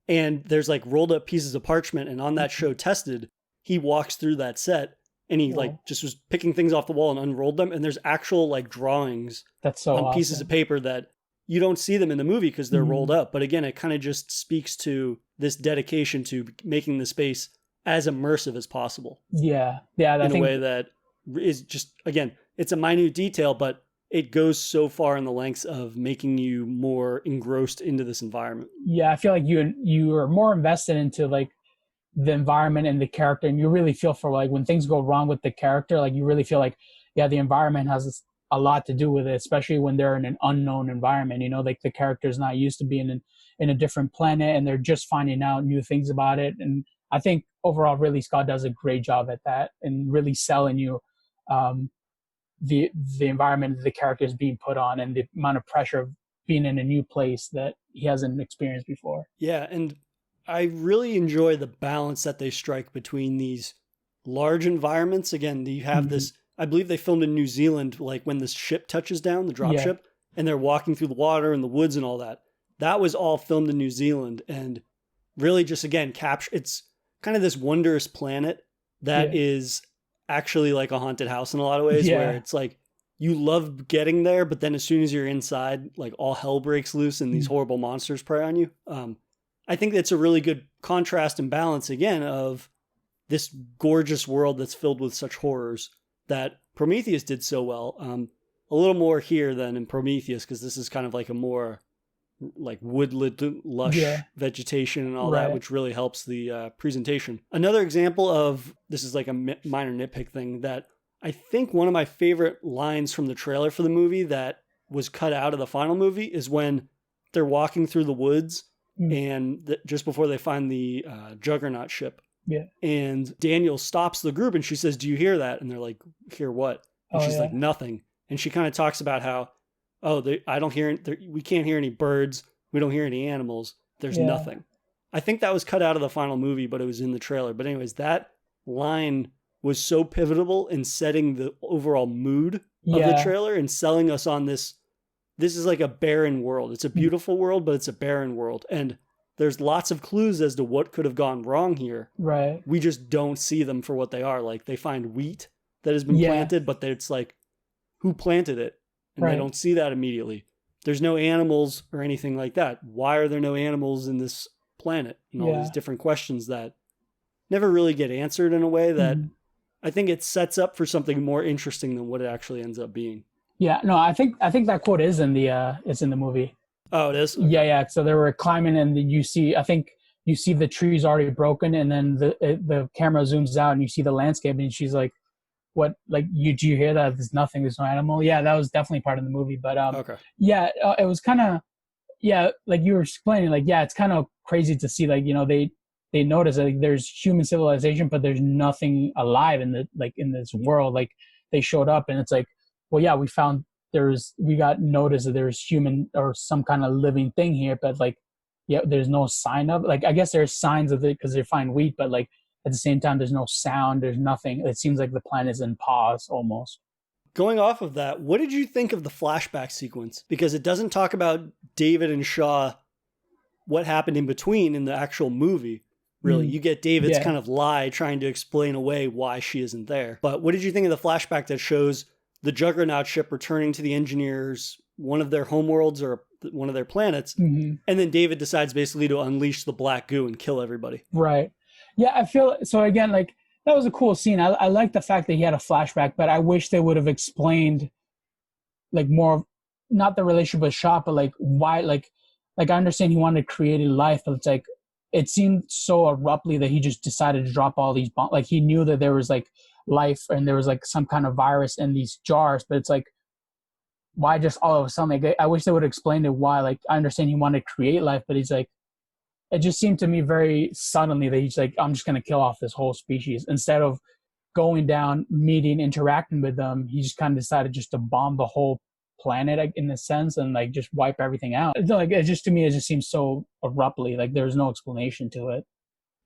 And there's like rolled up pieces of parchment, and on that show Tested, he walks through that set and he Whoa. like just was picking things off the wall and unrolled them, and there's actual like drawings That's so on awesome. pieces of paper that you don't see them in the movie because they're Mhm. rolled up. But again, it kind of just speaks to this dedication to making the space as immersive as possible Yeah. I in a think way that is just, again, it's a minute detail, but it goes so far in the lengths of making you more engrossed into this environment. I feel like you are more invested into like the environment and the character, and you really feel for like when things go wrong with the character, like you really feel like the environment has a lot to do with it, especially when they're in an unknown environment. Like the character's not used to being in a different planet, and they're just finding out new things about it. And I think overall, really, Scott does a great job at that and really selling you the environment that the character is being put on and the amount of pressure of being in a new place that he hasn't experienced before. Yeah, and I really enjoy the balance that they strike between these large environments. Again, you have this, I believe they filmed in New Zealand, like when the ship touches down, the drop ship, and they're walking through the water and the woods and all that. That was all filmed in New Zealand, and really just, again, it's kind of this wondrous planet that is actually like a haunted house in a lot of ways, where it's like you love getting there, but then as soon as you're inside, like all hell breaks loose and these horrible monsters prey on you. I think that's a really good contrast and balance, again, of this gorgeous world that's filled with such horrors that Prometheus did so well. A little more here than in Prometheus, because this is kind of like a more like woodland, lush vegetation and all that, which really helps the presentation. Another example of, this is like a minor nitpick thing, that I think one of my favorite lines from the trailer for the movie that was cut out of the final movie is when they're walking through the woods and just before they find the Juggernaut ship. Yeah. And Daniel stops the group and she says, "Do you hear that?" And they're like, "Hear what?" And she's like, "Nothing." And she kind of talks about how, I don't hear, we can't hear any birds. We don't hear any animals. There's nothing. I think that was cut out of the final movie, but it was in the trailer. But anyways, that line was so pivotal in setting the overall mood of the trailer and selling us on this is like a barren world. It's a beautiful world, but it's a barren world. And there's lots of clues as to what could have gone wrong here. Right. We just don't see them for what they are. Like they find wheat that has been planted, but it's like, who planted it? And they don't see that immediately. There's no animals or anything like that. Why are there no animals in this planet? And all these different questions that never really get answered in a way that I think it sets up for something more interesting than what it actually ends up being. Yeah, no, I think that quote is in the movie. Oh, it is? Okay. Yeah. So they were climbing and you see the trees already broken, and then the camera zooms out and you see the landscape, and she's like, "What? Like, do you hear that? There's nothing. There's no animal." Yeah, that was definitely part of the movie. But okay. Yeah, it was kind of like you were explaining. Like, it's kind of crazy to see. Like, they notice that like, there's human civilization, but there's nothing alive in this world. Like they showed up, and it's like, well, yeah, we got notice that there's human or some kind of living thing here, but like, there's no sign of, like, I guess there's signs of it because they find wheat, but like at the same time, there's no sound, there's nothing. It seems like the planet is in pause almost. Going off of that, what did you think of the flashback sequence? Because it doesn't talk about David and Shaw, what happened in between in the actual movie. Really, you get David's kind of lie trying to explain away why she isn't there. But what did you think of the flashback that shows the Juggernaut ship returning to the engineers, one of their homeworlds or one of their planets, and then David decides basically to unleash the black goo and kill everybody? Right. Yeah, I feel so. Again, like that was a cool scene. I like the fact that he had a flashback, but I wish they would have explained like more, not the relationship with Shaw, but like why, like I understand he wanted to create a life, but it's like it seemed so abruptly that he just decided to drop all these bombs. Like he knew that there was like life and there was like some kind of virus in these jars, but it's like, why just all of a sudden? Like, I wish they would have explained it why. Like I understand he wanted to create life, but he's like, it just seemed to me very suddenly that he's like, I'm just going to kill off this whole species. Instead of going down, meeting, interacting with them, he just kind of decided just to bomb the whole planet in a sense and like just wipe everything out. Like it just, to me, it just seems so abruptly, like there's no explanation to it.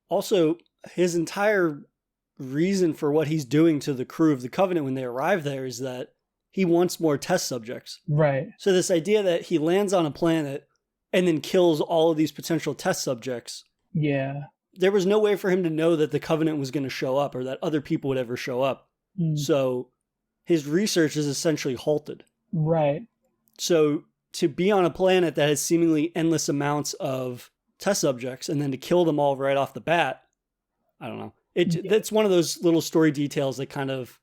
Also, his entire reason for what he's doing to the crew of the Covenant when they arrive there is that he wants more test subjects. Right. So this idea that he lands on a planet and then kills all of these potential test subjects. Yeah. There was no way for him to know that the Covenant was going to show up or that other people would ever show up. So his research is essentially halted. Right. So to be on a planet that has seemingly endless amounts of test subjects and then to kill them all right off the bat, I don't know. That's one of those little story details that kind of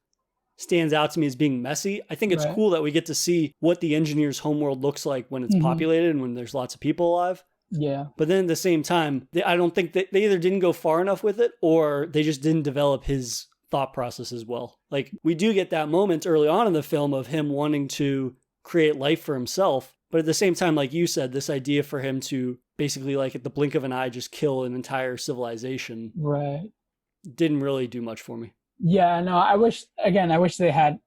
stands out to me as being messy. I think it's cool that we get to see what the Engineers' homeworld looks like when it's populated and when there's lots of people alive. Yeah. But then at the same time, I don't think that they either didn't go far enough with it or they just didn't develop his thought process as well. Like, we do get that moment early on in the film of him wanting to create life for himself. But at the same time, like you said, this idea for him to basically, like, at the blink of an eye, just kill an entire civilization. Right. Didn't really do much for me. Yeah, no, I wish they had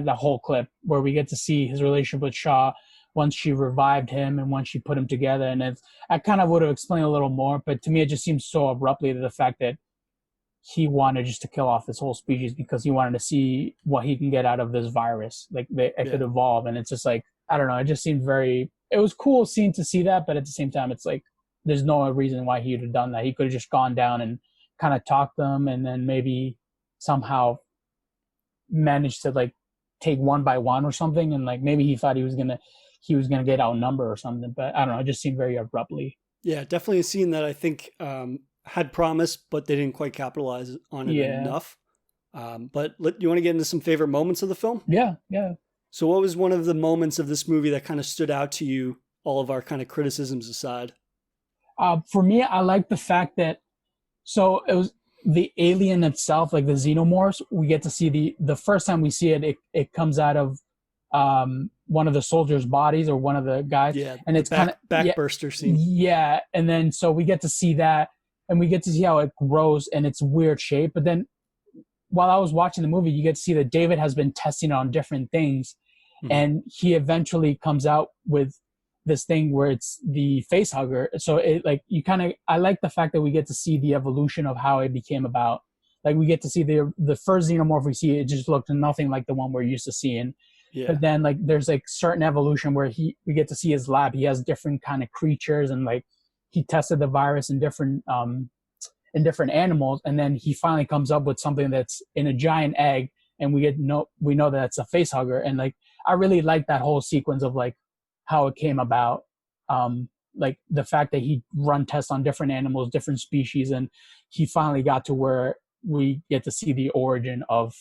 the whole clip where we get to see his relationship with Shaw once she revived him and once she put him together. And I kind of would have explained a little more, but to me, it just seems so abruptly to the fact that he wanted just to kill off this whole species because he wanted to see what he can get out of this virus. Like, it could evolve. And it's just like, I don't know, it just seemed it was cool scene to see that, but at the same time, it's like, there's no reason why he would have done that. He could have just gone down and kind of talked them and then maybe somehow managed to, like, take one by one or something. And, like, maybe he thought he was gonna get outnumbered or something, but I don't know, it just seemed very abruptly. Yeah, definitely a scene that I think had promise, but they didn't quite capitalize on it enough. But you want to get into some favorite moments of the film? Yeah. So what was one of the moments of this movie that kind of stood out to you, all of our kind of criticisms aside? For me, I like the fact that, so it was the alien itself, like the xenomorphs, we get to see the first time we see it comes out of one of the soldiers' bodies or one of the guys. Yeah, and it's kind of backburster scene. Yeah, and then so we get to see that, and we get to see how it grows in its weird shape. But then while I was watching the movie, you get to see that David has been testing on different things, and he eventually comes out with this thing where it's the face hugger. So it, like, I like the fact that we get to see the evolution of how it became about. Like, we get to see the first xenomorph we see, it just looked nothing like the one we're used to seeing. Yeah. But then, like, there's like certain evolution where we get to see his lab. He has different kind of creatures, and like he tested the virus in different animals, and then he finally comes up with something that's in a giant egg, and we know that it's a face hugger. And like, I really like that whole sequence of like how it came about. Like the fact that he run tests on different animals, different species, and he finally got to where we get to see the origin of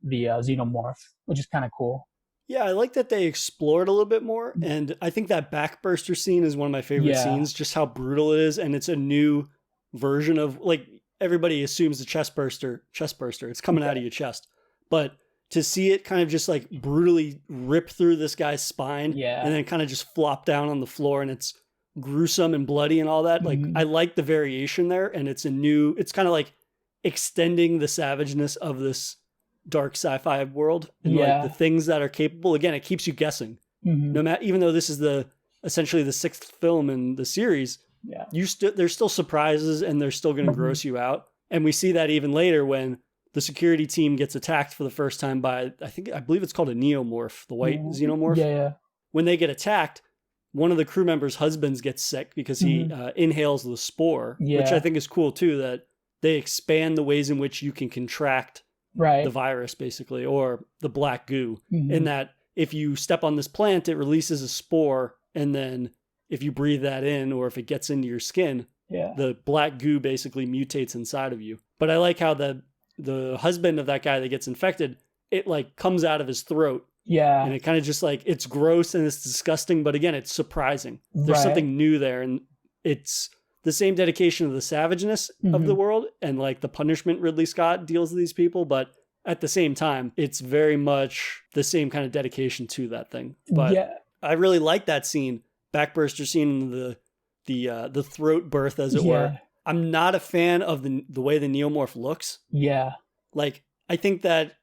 the xenomorph, which is kind of cool. Yeah, I like that they explored a little bit more, and I think that backburster scene is one of my favorite scenes, just how brutal it is, and it's a new version of, like, everybody assumes the chest burster, it's coming out of your chest, but to see it kind of just like brutally rip through this guy's spine, and then kind of just flop down on the floor, and it's gruesome and bloody and all that, like, I like the variation there, and it's kind of like extending the savageness of this dark sci-fi world and like the things that are capable. Again, it keeps you guessing. No matter, even though this is essentially the 6th film in the series, there's still surprises, and they're still going to gross you out. And we see that even later when the security team gets attacked for the first time by, I believe it's called a neomorph, the white xenomorph. Yeah. When they get attacked, one of the crew members' husbands gets sick because he inhales the spore, which I think is cool too, that they expand the ways in which you can contract the virus, basically, or the black goo, in that if you step on this plant, it releases a spore, and then if you breathe that in, or if it gets into your skin, the black goo basically mutates inside of you. But I like how the husband of that guy that gets infected, it like comes out of his throat. Yeah. And it kind of just like, it's gross and it's disgusting, but again, it's surprising. There's something new there, and it's the same dedication of the savageness of the world and like the punishment Ridley Scott deals with these people, but at the same time, it's very much the same kind of dedication to that thing. But I really like that scene, backburster scene, the throat birth, as it were. I'm not a fan of the way the neomorph looks. Yeah. Like, I think that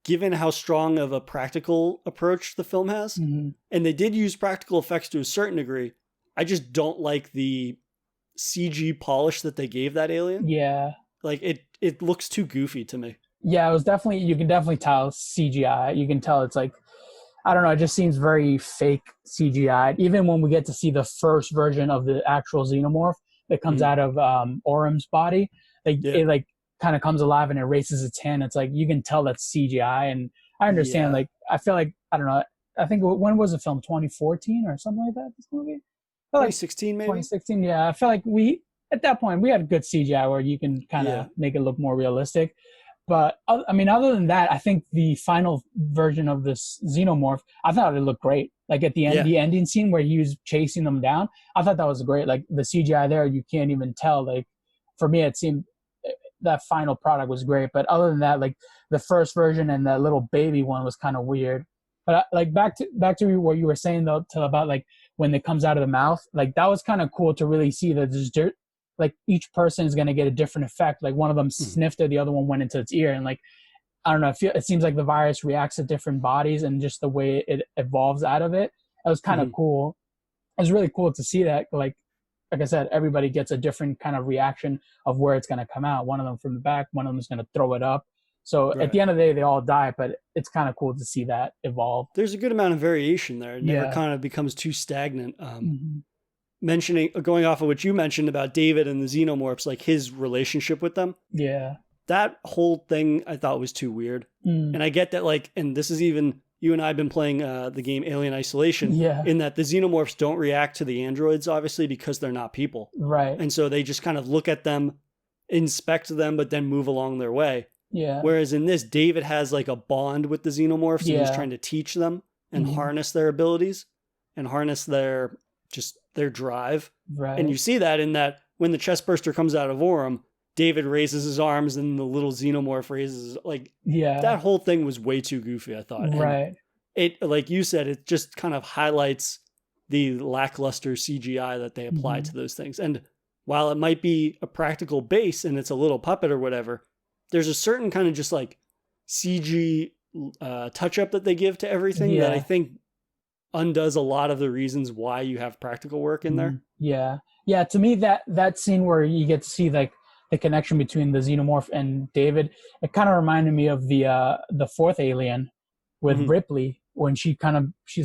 given how strong of a practical approach the film has, and they did use practical effects to a certain degree, I just don't like the CG polish that they gave that alien. Yeah. Like it looks too goofy to me. Yeah, it was definitely, you can definitely tell CGI. You can tell it's like, I don't know, it just seems very fake CGI. Even when we get to see the first version of the actual xenomorph that comes out of Orum's body, like it like kind of comes alive and it raises its hand. It's like you can tell that's CGI. And I understand, like I feel like, I don't know, I think when was the film? 2014 or something like that, this movie? 2016 maybe? 2016, yeah. I feel like at that point we had good CGI where you can kind of make it look more realistic. But I mean, other than that, I think the final version of this xenomorph, I thought it looked great. Like at the end, the ending scene where he was chasing them down, I thought that was great. Like the CGI there, you can't even tell. Like for me, it seemed that final product was great. But other than that, like the first version and the little baby one was kind of weird. But like back to what you were saying though, about like when it comes out of the mouth, like that was kind of cool to really see that there's like each person is going to get a different effect. Like one of them sniffed it, the other one went into its ear. And like, I don't know, it seems like the virus reacts to different bodies and just the way it evolves out of it. It was kind of cool. It was really cool to see that. Like I said, everybody gets a different kind of reaction of where it's going to come out. One of them from the back, one of them is going to throw it up. So at the end of the day, they all die, but it's kind of cool to see that evolve. There's a good amount of variation there. It never kind of becomes too stagnant. Going off of what you mentioned about David and the xenomorphs, like his relationship with them. Yeah. That whole thing I thought was too weird. And I get that, like, and this is even, you and I have been playing the game Alien Isolation, in that the xenomorphs don't react to the androids, obviously, because they're not people. Right. And so they just kind of look at them, inspect them, but then move along their way. Yeah. Whereas in this, David has like a bond with the xenomorphs and he's trying to teach them and harness their abilities and harness their drive. Right. And you see that in that when the chest burster comes out of Orem, David raises his arms and the little xenomorph raises, like, that whole thing was way too goofy, I thought. Right. And it, like you said, it just kind of highlights the lackluster CGI that they apply to those things. And while it might be a practical base and it's a little puppet or whatever, there's a certain kind of just like CG touch up that they give to everything that I think undoes a lot of the reasons why you have practical work in there. Yeah. Yeah. To me, that scene where you get to see like the connection between the xenomorph and David, it kind of reminded me of the fourth Alien with Ripley, when she's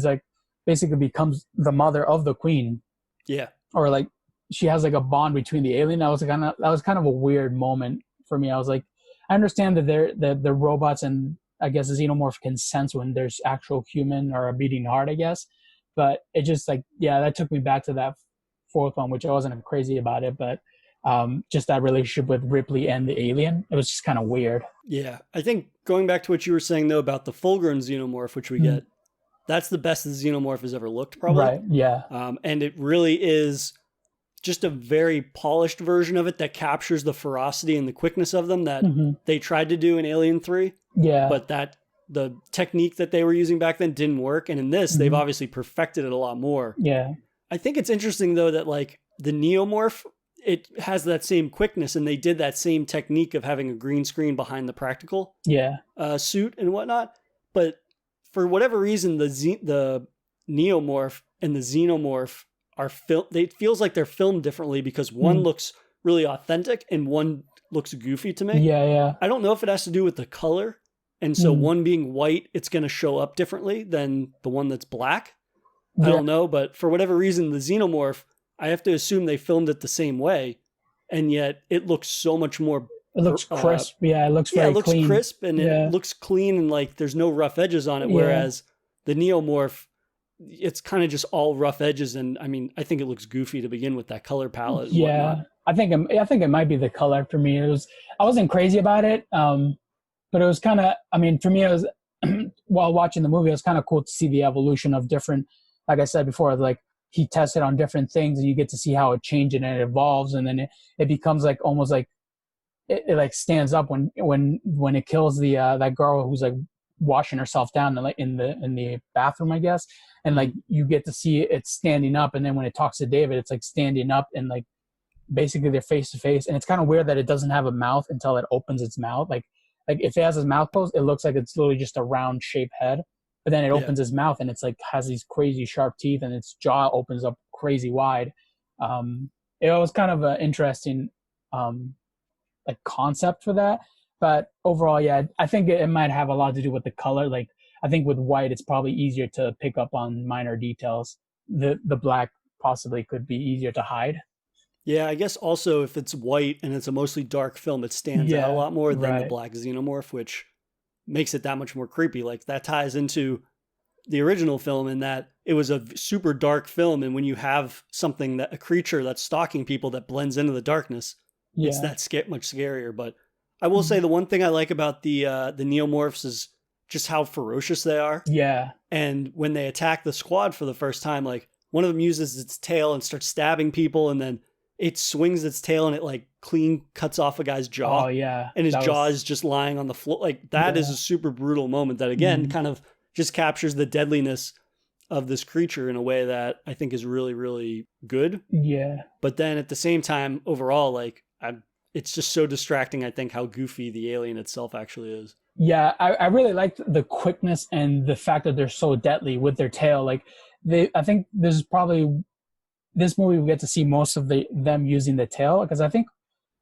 like basically becomes the mother of the queen. Yeah. Or like she has like a bond between the alien. That was kind of a weird moment for me. I was like, I understand that they're robots, and I guess a xenomorph can sense when there's actual human or a beating heart, I guess. But it just like, that took me back to that fourth one, which I wasn't crazy about it, but just that relationship with Ripley and the alien, it was just kind of weird. Yeah. I think going back to what you were saying though about the full-grown xenomorph, which we get, that's the best the xenomorph has ever looked, probably. Right. Yeah. And it really is just a very polished version of it that captures the ferocity and the quickness of them that they tried to do in Alien 3. Yeah. But that the technique that they were using back then didn't work. And in this, they've obviously perfected it a lot more. Yeah. I think it's interesting though that like the Neomorph, it has that same quickness, and they did that same technique of having a green screen behind the practical suit and whatnot. But for whatever reason, the Neomorph and the Xenomorph it feels like they're filmed differently, because one looks really authentic and one looks goofy to me. Yeah. I don't know if it has to do with the color. And so one being white, it's going to show up differently than the one that's black. I don't know, but for whatever reason, the Xenomorph, I have to assume they filmed it the same way, and yet it looks so much more. It looks crisp. It looks very clean. It looks crisp, and it looks clean, and like there's no rough edges on it. Whereas the Neomorph, it's kind of just all rough edges, and I mean, I think it looks goofy to begin with, that color palette. And whatnot. I think it might be the color for me. I wasn't crazy about it, but it was kind of. I mean, for me, it was while watching the movie, it was kind of cool to see the evolution of different. Like I said before, like he tested on different things, and you get to see how it changes and it evolves, and then it becomes like almost like it like stands up when it kills the that girl who's like washing herself down in the bathroom, I guess, and like you get to see it standing up, and then when it talks to David, it's like standing up, and like basically they're face to face, and it's kind of weird that it doesn't have a mouth until it opens its mouth. Like if it has its mouth closed, it looks like it's literally just a round shaped head. But then it opens its mouth, and it's like has these crazy sharp teeth, and its jaw opens up crazy wide. it was kind of an interesting um like concept for that. But overall, yeah, I think it might have a lot to do with the color. Like I think with white, it's probably easier to pick up on minor details. The black possibly could be easier to hide. Yeah, I guess also if it's white and it's a mostly dark film, it stands out a Yeah, lot more than the right. black xenomorph, which makes it that much more creepy. Like that ties into the original film in that it was a super dark film, and when you have something that a creature that's stalking people that blends into the darkness, it's Yeah. that much scarier. But I will say Mhm. the one thing I like about the neomorphs is just how ferocious they are. Yeah. And when they attack the squad for the first time, like one of them uses its tail and starts stabbing people, and then it swings its tail and it like clean cuts off a guy's Oh jaw, yeah. and his That jaw was is just lying on the floor. Like that is yeah. a super brutal moment that again Mhm. kind of just captures the deadliness of this creature in a way that I think is really, really good. Yeah. But then at the same time, overall, like it's just so distracting. I think how goofy the alien itself actually is. Yeah, I really liked the quickness and the fact that they're so deadly with their tail. Like I think this is probably this movie we get to see most of them using the tail because I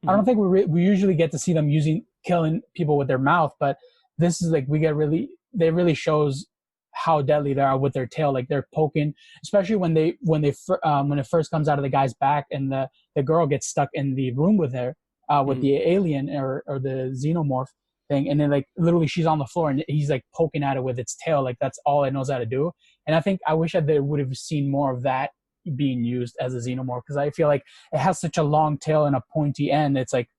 Mm-hmm. don't think we usually get to see them using killing people with their mouth, but this is like we get really they really shows how deadly they are with their tail. Like they're poking, especially when it first comes out of the guy's back and the girl gets stuck in the room with her with Mm-hmm. the alien or the xenomorph thing, and then like literally she's on the floor and he's like poking at it with its tail. Like that's all it knows how to do. And I think I wish that they would have seen more of that being used as a xenomorph because I feel like it has such a long tail and a pointy end. It's like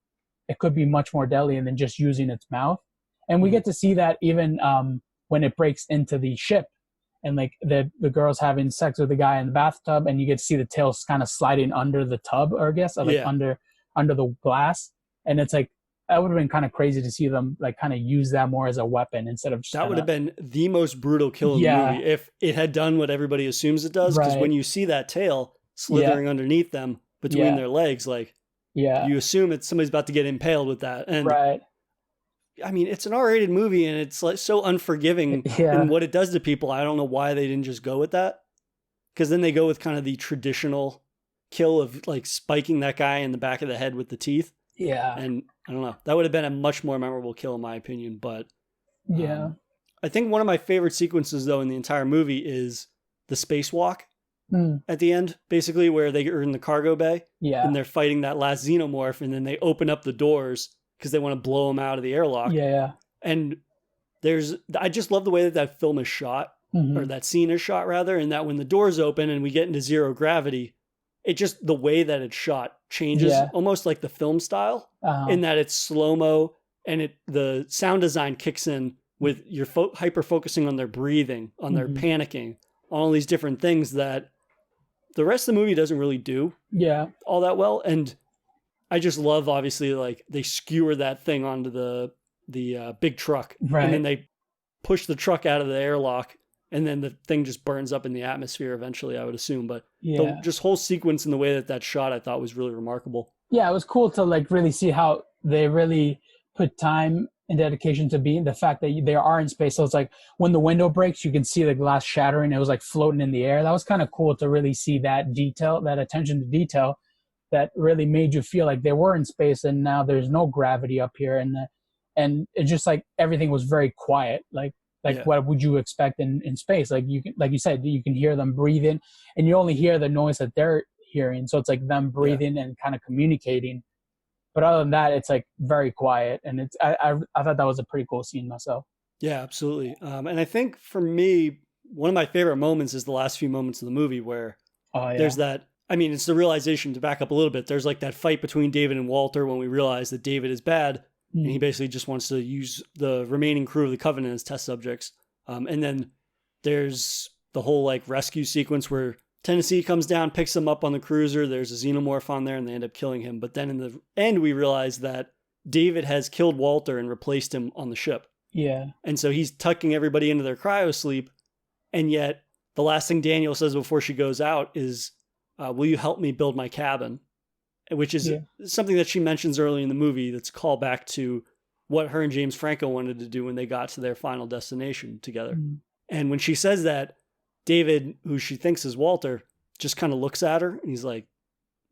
it could be much more deadly than just using its mouth. And we Mm-hmm. get to see that even when it breaks into the ship and like the girl's having sex with the guy in the bathtub and you get to see the tail kind of sliding under the tub or I guess or like Yeah, under the glass. And it's like that would have been kind of crazy to see them like kind of use that more as a weapon instead of just that kind would of have been the most brutal kill in the yeah movie if it had done what everybody assumes it does. Because right when you see that tail yeah slithering underneath them between yeah their legs, like yeah you assume it's somebody's about to get impaled with that. And right I mean, it's an R-rated movie, and it's like so unforgiving in yeah what it does to people. I don't know why they didn't just go with that. Because then they go with kind of the traditional kill of like spiking that guy in the back of the head with the teeth. yeah And I don't know, that would have been a much more memorable kill in my opinion. But yeah I think one of my favorite sequences though in the entire movie is the spacewalk mm, at the end, basically where they are in the cargo bay yeah and they're fighting that last xenomorph, and then they open up the doors because they want to blow him out of the airlock. yeah And I just love the way that that film is shot, or hmm that scene is shot rather, and that when the doors open and we get into zero gravity, it just the way that it's shot changes yeah almost like the film style uh, in that it's slow mo, and the sound design kicks in with your hyper focusing on their breathing, on their hmm panicking, all these different things that the rest of the movie doesn't really do yeah all that well. And I just love, obviously, like they skewer that thing onto the big truck, and then right they push the truck out of the airlock, and then the thing just burns up in the atmosphere eventually, I would assume. But the yeah just whole sequence and the way that that's shot, I thought was really remarkable. yeah it was cool to like really see how they really put time and dedication to being the fact that they are in space. So it's like when the window breaks you can see the glass shattering. It was like floating in the air. That was kind of cool to really see that detail, that attention to detail that really made you feel like they were in space and now there's no gravity up here. And it's just like everything was very quiet, like Yeah, what would you expect in space? Like you can, like you said, you can hear them breathing and you only hear the noise that they're hearing. So it's like them yeah, breathing and kind of communicating. But other than that, it's like very quiet. And I thought that was a pretty cool scene myself. yeah, absolutely. And I think for me, one of my favorite moments is the last few moments of the movie where Oh there's yeah. that. I mean, it's the realization, to back up a little bit. There's like that fight between David and Walter when we realize that David is bad, and he Mm, basically just wants to use the remaining crew of the Covenant as test subjects. And then there's the whole like rescue sequence where Tennessee comes down, picks him up on the cruiser. There's a xenomorph on there, and they end up killing him. But then in the end, we realize that David has killed Walter and replaced him on the ship. yeah. And so he's tucking everybody into their cryo sleep. And yet, the last thing Daniel says before she goes out is, will you help me build my cabin? Which is Yeah. something that she mentions early in the movie that's a callback to what her and James Franco wanted to do when they got to their final destination together. Mm, And when she says that, David, who she thinks is Walter, just kind of looks at her and he's like,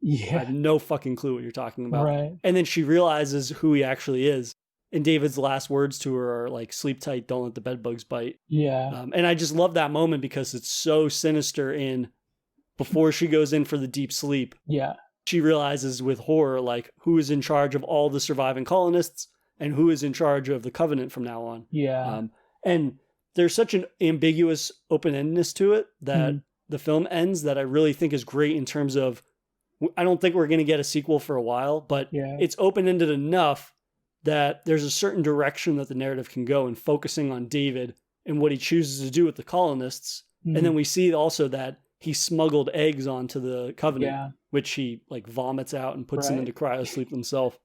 Yeah. have no fucking clue what you're talking about. Right. And then she realizes who he actually is. And David's last words to her are like, sleep tight, don't let the bed bugs bite. Yeah. And I just love that moment because it's so sinister in before she goes in for the deep sleep. Yeah. She realizes with horror, like, who is in charge of all the surviving colonists and who is in charge of the Covenant from now on. Yeah. And there's such an ambiguous open-endedness to it that the film ends that I really think is great in terms of, I don't think we're going to get a sequel for a while, but it's open-ended enough that there's a certain direction that the narrative can go, and focusing on David and what he chooses to do with the colonists. And then we see also that he smuggled eggs onto the Covenant, which he like vomits out and puts them into cryosleep himself.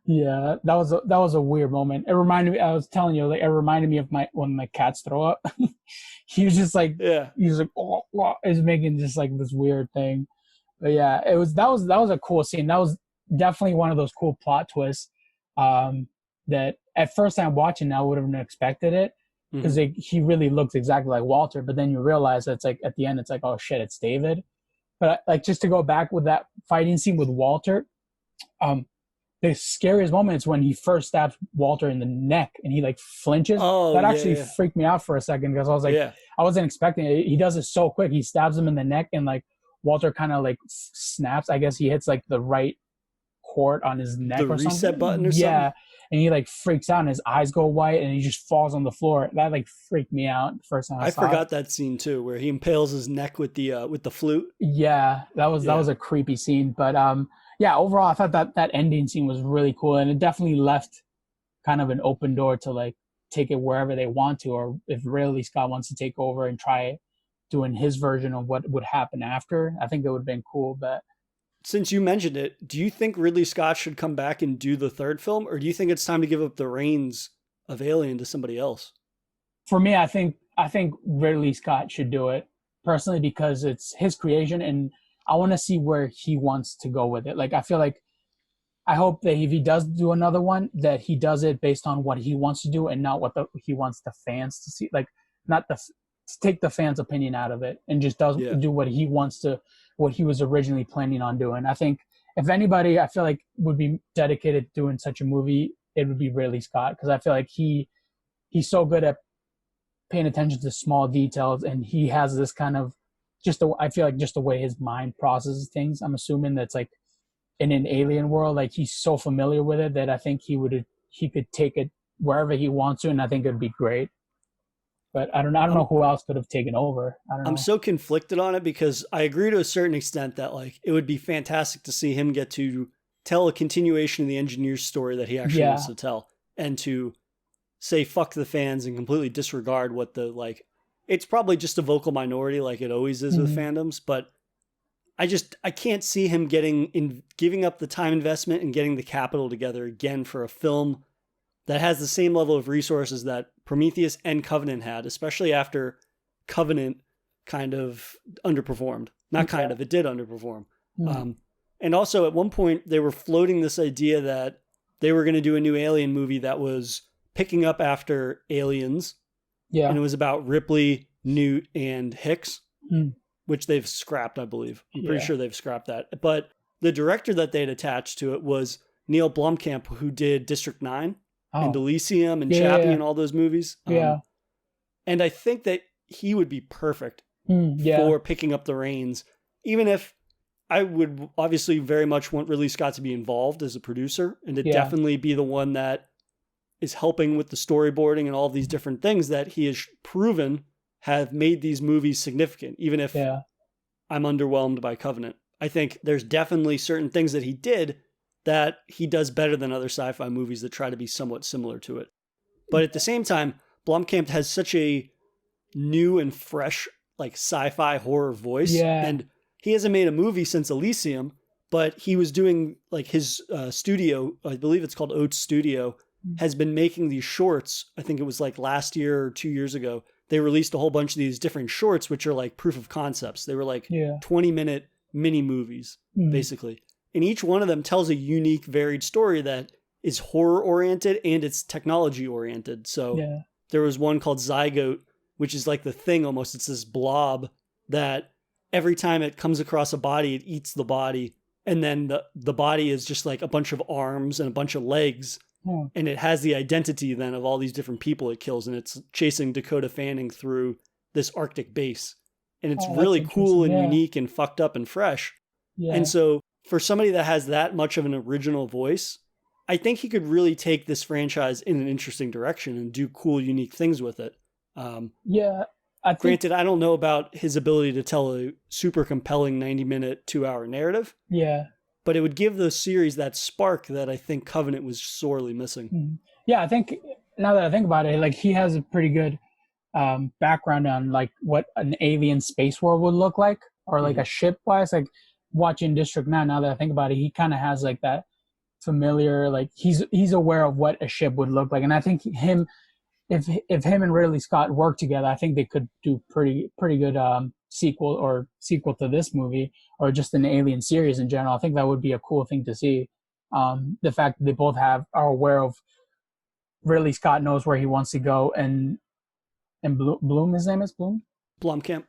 Yeah, that was a weird moment. It reminded me. I was telling you, like, it reminded me of when my cats throw up. He was just like, he was like, oh, is making just like this weird thing. But yeah, that was a cool scene. That was definitely one of those cool plot twists. That at first time watching, I would have expected it because he really looks exactly like Walter. But then you realize that it's like at the end, it's like, oh shit, it's David. But like just to go back with that fighting scene with Walter, the scariest moment is when he first stabs Walter in the neck and he like flinches. That actually freaked me out for a second because I was like, I wasn't expecting it. He does it so quick. He stabs him in the neck and like Walter kind of like snaps. I guess he hits like the right chord on his neck or something. The reset button or something? Yeah. And he like freaks out and his eyes go white and he just falls on the floor. That like freaked me out the first time I saw forgot that scene too, where he impales his neck with the flute. Yeah, that was a creepy scene. But yeah, overall I thought that ending scene was really cool, and it definitely left kind of an open door to like take it wherever they want to, or if Ridley Scott wants to take over and try doing his version of what would happen after. I think that would have been cool. But since you mentioned it, do you think Ridley Scott should come back and do the third film, or do you think it's time to give up the reins of Alien to somebody else? For me, I think Ridley Scott should do it personally because it's his creation, and I want to see where he wants to go with it. Like, I feel like I hope that if he does do another one, that he does it based on what he wants to do and not what he wants the fans to see. Like, not to take the fans' opinion out of it and just do what he wants to, what he was originally planning on doing. I think if anybody, I feel like would be dedicated to doing such a movie, it would be Ridley Scott, because I feel like he's so good at paying attention to small details, and he has this kind of I feel like just the way his mind processes things. I'm assuming that's like in an alien world, like he's so familiar with it that I think he could take it wherever he wants to, and I think it'd be great. But I don't know who else could have taken over. I don't know. I'm so conflicted on it because I agree to a certain extent that like it would be fantastic to see him get to tell a continuation of the engineer's story that he actually wants to tell, and to say fuck the fans and completely disregard what the like. It's probably just a vocal minority like it always is with fandoms, but I can't see him giving up the time investment and getting the capital together again for a film that has the same level of resources that Prometheus and Covenant had, especially after Covenant kind of underperformed. It did underperform. And also at one point they were floating this idea that they were going to do a new Alien movie that was picking up after Aliens. Yeah. And it was about Ripley, Newt, and Hicks, which they've scrapped, I believe. I'm pretty sure they've scrapped that. But the director that they'd attached to it was Neil Blomkamp, who did District 9 and Elysium and Chappie and all those movies. And I think that he would be perfect for picking up the reins, even if I would obviously very much want Ridley Scott to be involved as a producer and to definitely be the one that is helping with the storyboarding and all of these different things that he has proven have made these movies significant, even if I'm underwhelmed by Covenant. I think there's definitely certain things that he did that he does better than other sci-fi movies that try to be somewhat similar to it. But at the same time, Blomkamp has such a new and fresh like sci-fi horror voice. And he hasn't made a movie since Elysium, but he was doing like his studio, I believe it's called Oates Studio, has been making these shorts. I think it was like last year or 2 years ago. They released a whole bunch of these different shorts, which are like proof of concepts. They were like 20-minute mini movies, basically. And each one of them tells a unique, varied story that is horror oriented and it's technology oriented. So there was one called Zygote, which is like the Thing almost. It's this blob that every time it comes across a body, it eats the body. and then the body is just like a bunch of arms and a bunch of legs, and it has the identity then of all these different people it kills, and it's chasing Dakota Fanning through this Arctic base, and it's really cool and unique and fucked up and fresh. And so for somebody that has that much of an original voice, I think he could really take this franchise in an interesting direction and do cool, unique things with it. Granted, I don't know about his ability to tell a super compelling 90-minute, 2-hour narrative. Yeah. But it would give the series that spark that I think Covenant was sorely missing. Yeah, I think now that I think about it, like he has a pretty good background on like what an alien space world would look like, or like a ship wise. Like watching District 9, now that I think about it, he kind of has like that familiar, like he's aware of what a ship would look like. And I think if him and Ridley Scott work together, I think they could do pretty good sequel to this movie, or just an Alien series in general. I think that would be a cool thing to see. The fact that they both are aware of, Ridley Scott knows where he wants to go, and Bloom, his name is Bloom? Blomkamp.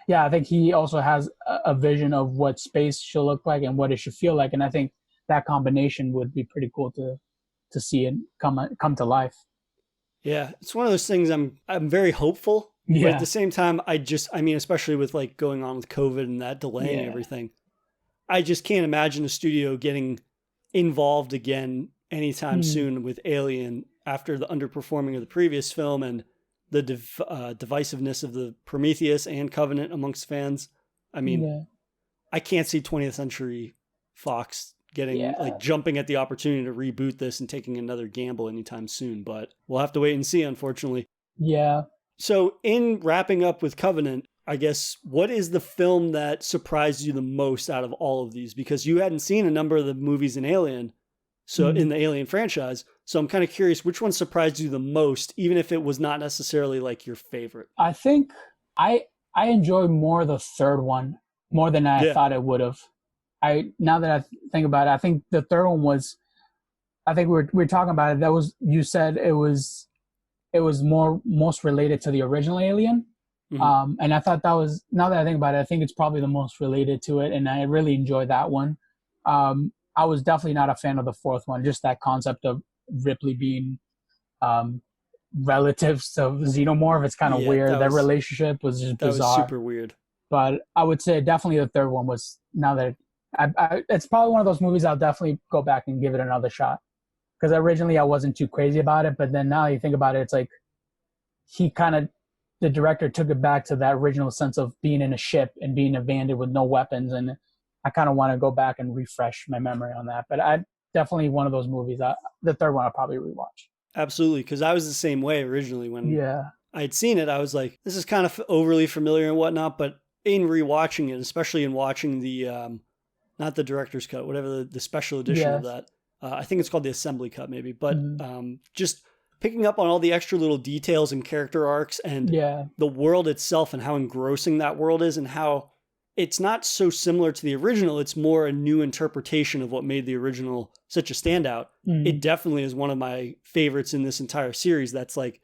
Yeah, I think he also has a vision of what space should look like and what it should feel like, and I think that combination would be pretty cool to see it come to life. Yeah, it's one of those things I'm very hopeful. Yeah. But at the same time, especially with like going on with COVID and that delay and everything, I just can't imagine a studio getting involved again anytime soon with Alien after the underperforming of the previous film and the divisiveness of the Prometheus and Covenant amongst fans. I mean, I can't see 20th Century Fox jumping at the opportunity to reboot this and taking another gamble anytime soon, but we'll have to wait and see, unfortunately. Yeah. So in wrapping up with Covenant, I guess, what is the film that surprised you the most out of all of these? Because you hadn't seen a number of the movies in Alien, so in the Alien franchise. So I'm kind of curious, which one surprised you the most, even if it was not necessarily like your favorite? I think I enjoyed more the third one more than I thought it would have. Now that I think about it, I think the third one was, I think we were talking about it. That was, you said it was most related to the original Alien. And I thought that was, now that I think about it, I think it's probably the most related to it. And I really enjoyed that one. I was definitely not a fan of the fourth one, just that concept of Ripley being relatives to Xenomorph. It's kind of weird. That relationship was just bizarre. That was super weird. But I would say definitely the third one was, now that it's probably one of those movies I'll definitely go back and give it another shot. Because originally I wasn't too crazy about it, but then now you think about it, it's like the director took it back to that original sense of being in a ship and being abandoned with no weapons, and I kind of want to go back and refresh my memory on that. But I definitely, one of those movies, the third one I'll probably rewatch. Absolutely, because I was the same way originally when I'd seen it. I was like, this is kind of overly familiar and whatnot, but in rewatching it, especially in watching the not the director's cut, whatever the special edition of that. I think it's called the assembly cut maybe, but just picking up on all the extra little details and character arcs and the world itself and how engrossing that world is and how it's not so similar to the original. It's more a new interpretation of what made the original such a standout. It definitely is one of my favorites in this entire series. That's like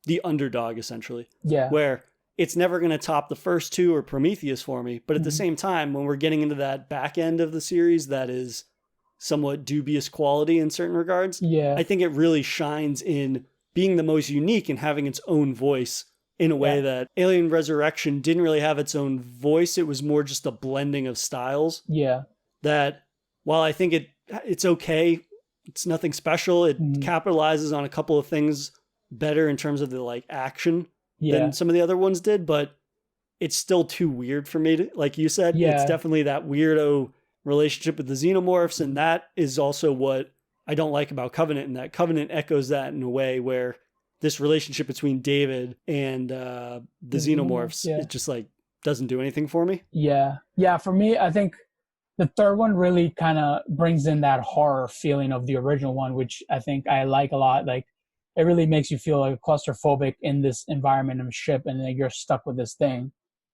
the underdog essentially, where it's never going to top the first two or Prometheus for me. But at the same time, when we're getting into that back end of the series, that is somewhat dubious quality in certain regards. I think it really shines in being the most unique and having its own voice in a way that Alien Resurrection didn't really have its own voice. It was more just a blending of styles. That while I think it's okay, it's nothing special. It capitalizes on a couple of things better in terms of the like action than some of the other ones did, but it's still too weird for me to, like you said, it's definitely that weirdo relationship with the Xenomorphs, and that is also what I don't like about Covenant, and that Covenant echoes that in a way where this relationship between David and the Xenomorphs, it just like doesn't do anything for me. For me, I think the third one really kind of brings in that horror feeling of the original one, which I think I like a lot. Like, it really makes you feel like claustrophobic in this environment of a ship, and then you're stuck with this thing.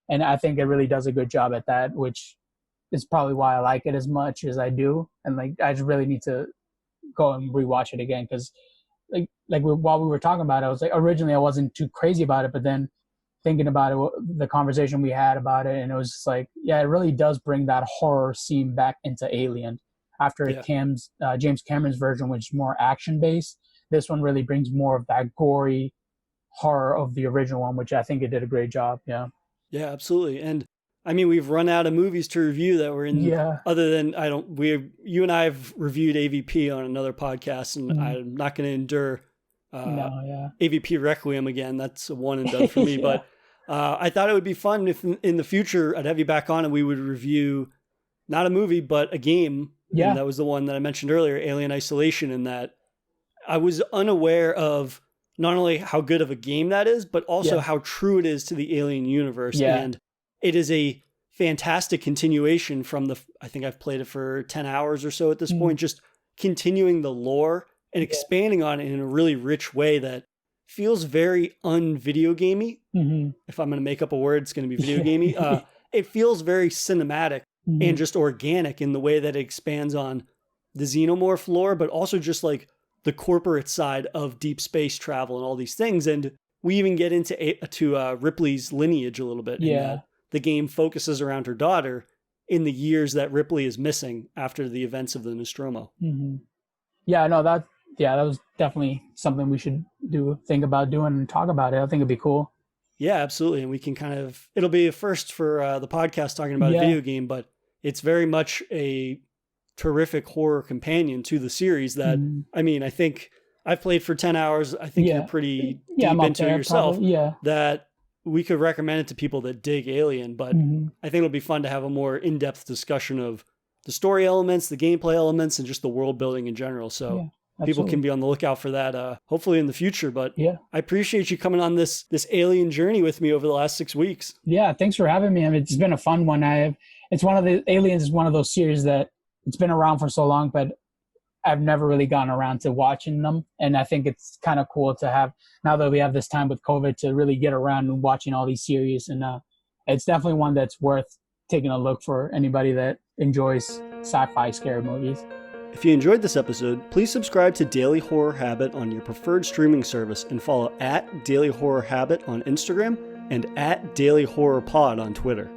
And I think it really does a good job at that, which is probably why I like it as much as I do. And like, I just really need to go and rewatch it again, because while we were talking about it, I was like, originally I wasn't too crazy about it, but then thinking about it, the conversation we had about it, and it was just like, yeah, it really does bring that horror scene back into Alien. After James Cameron's version, which is more action based, this one really brings more of that gory horror of the original one, which I think it did a great job. Yeah. Yeah, absolutely. And I mean, we've run out of movies to review that were in, other than you and I have reviewed AVP on another podcast, and I'm not going to endure AVP Requiem again. That's a one and done for me. But I thought it would be fun if in the future I'd have you back on and we would review not a movie, but a game. Yeah. And that was the one that I mentioned earlier, Alien Isolation, in that I was unaware of not only how good of a game that is, but also how true it is to the Alien universe. Yeah. And it is a fantastic continuation from I think I've played it for 10 hours or so at this point, just continuing the lore and expanding on it in a really rich way that feels very un-video gamey. If I'm going to make up a word, it's going to be video gamey. It feels very cinematic and just organic in the way that it expands on the xenomorph lore, but also just like the corporate side of deep space travel and all these things. And we even get into Ripley's lineage a little bit. Yeah. The game focuses around her daughter in the years that Ripley is missing after the events of the Nostromo. Yeah, no, that was definitely something we should think about doing and talk about it. I think it'd be cool. Yeah, absolutely. And we can it'll be a first for the podcast talking about a video game, but it's very much a terrific horror companion to the series that, I mean, I think I've played for 10 hours. I think you're pretty deep into it yourself. That we could recommend it to people that dig Alien, but I think it'll be fun to have a more in-depth discussion of the story elements, the gameplay elements, and just the world building in general. So people can be on the lookout for that, hopefully in the future. But I appreciate you coming on this Alien journey with me over the last 6 weeks. Yeah, thanks for having me. I mean, it's been a fun one. Aliens is one of those series that it's been around for so long, but I've never really gotten around to watching them. And I think it's kind of cool to have, now that we have this time with COVID, to really get around and watching all these series. And it's definitely one that's worth taking a look for anybody that enjoys sci-fi scary movies. If you enjoyed this episode, please subscribe to Daily Horror Habit on your preferred streaming service and follow @Daily Horror Habit on Instagram and @Daily Horror Pod on Twitter.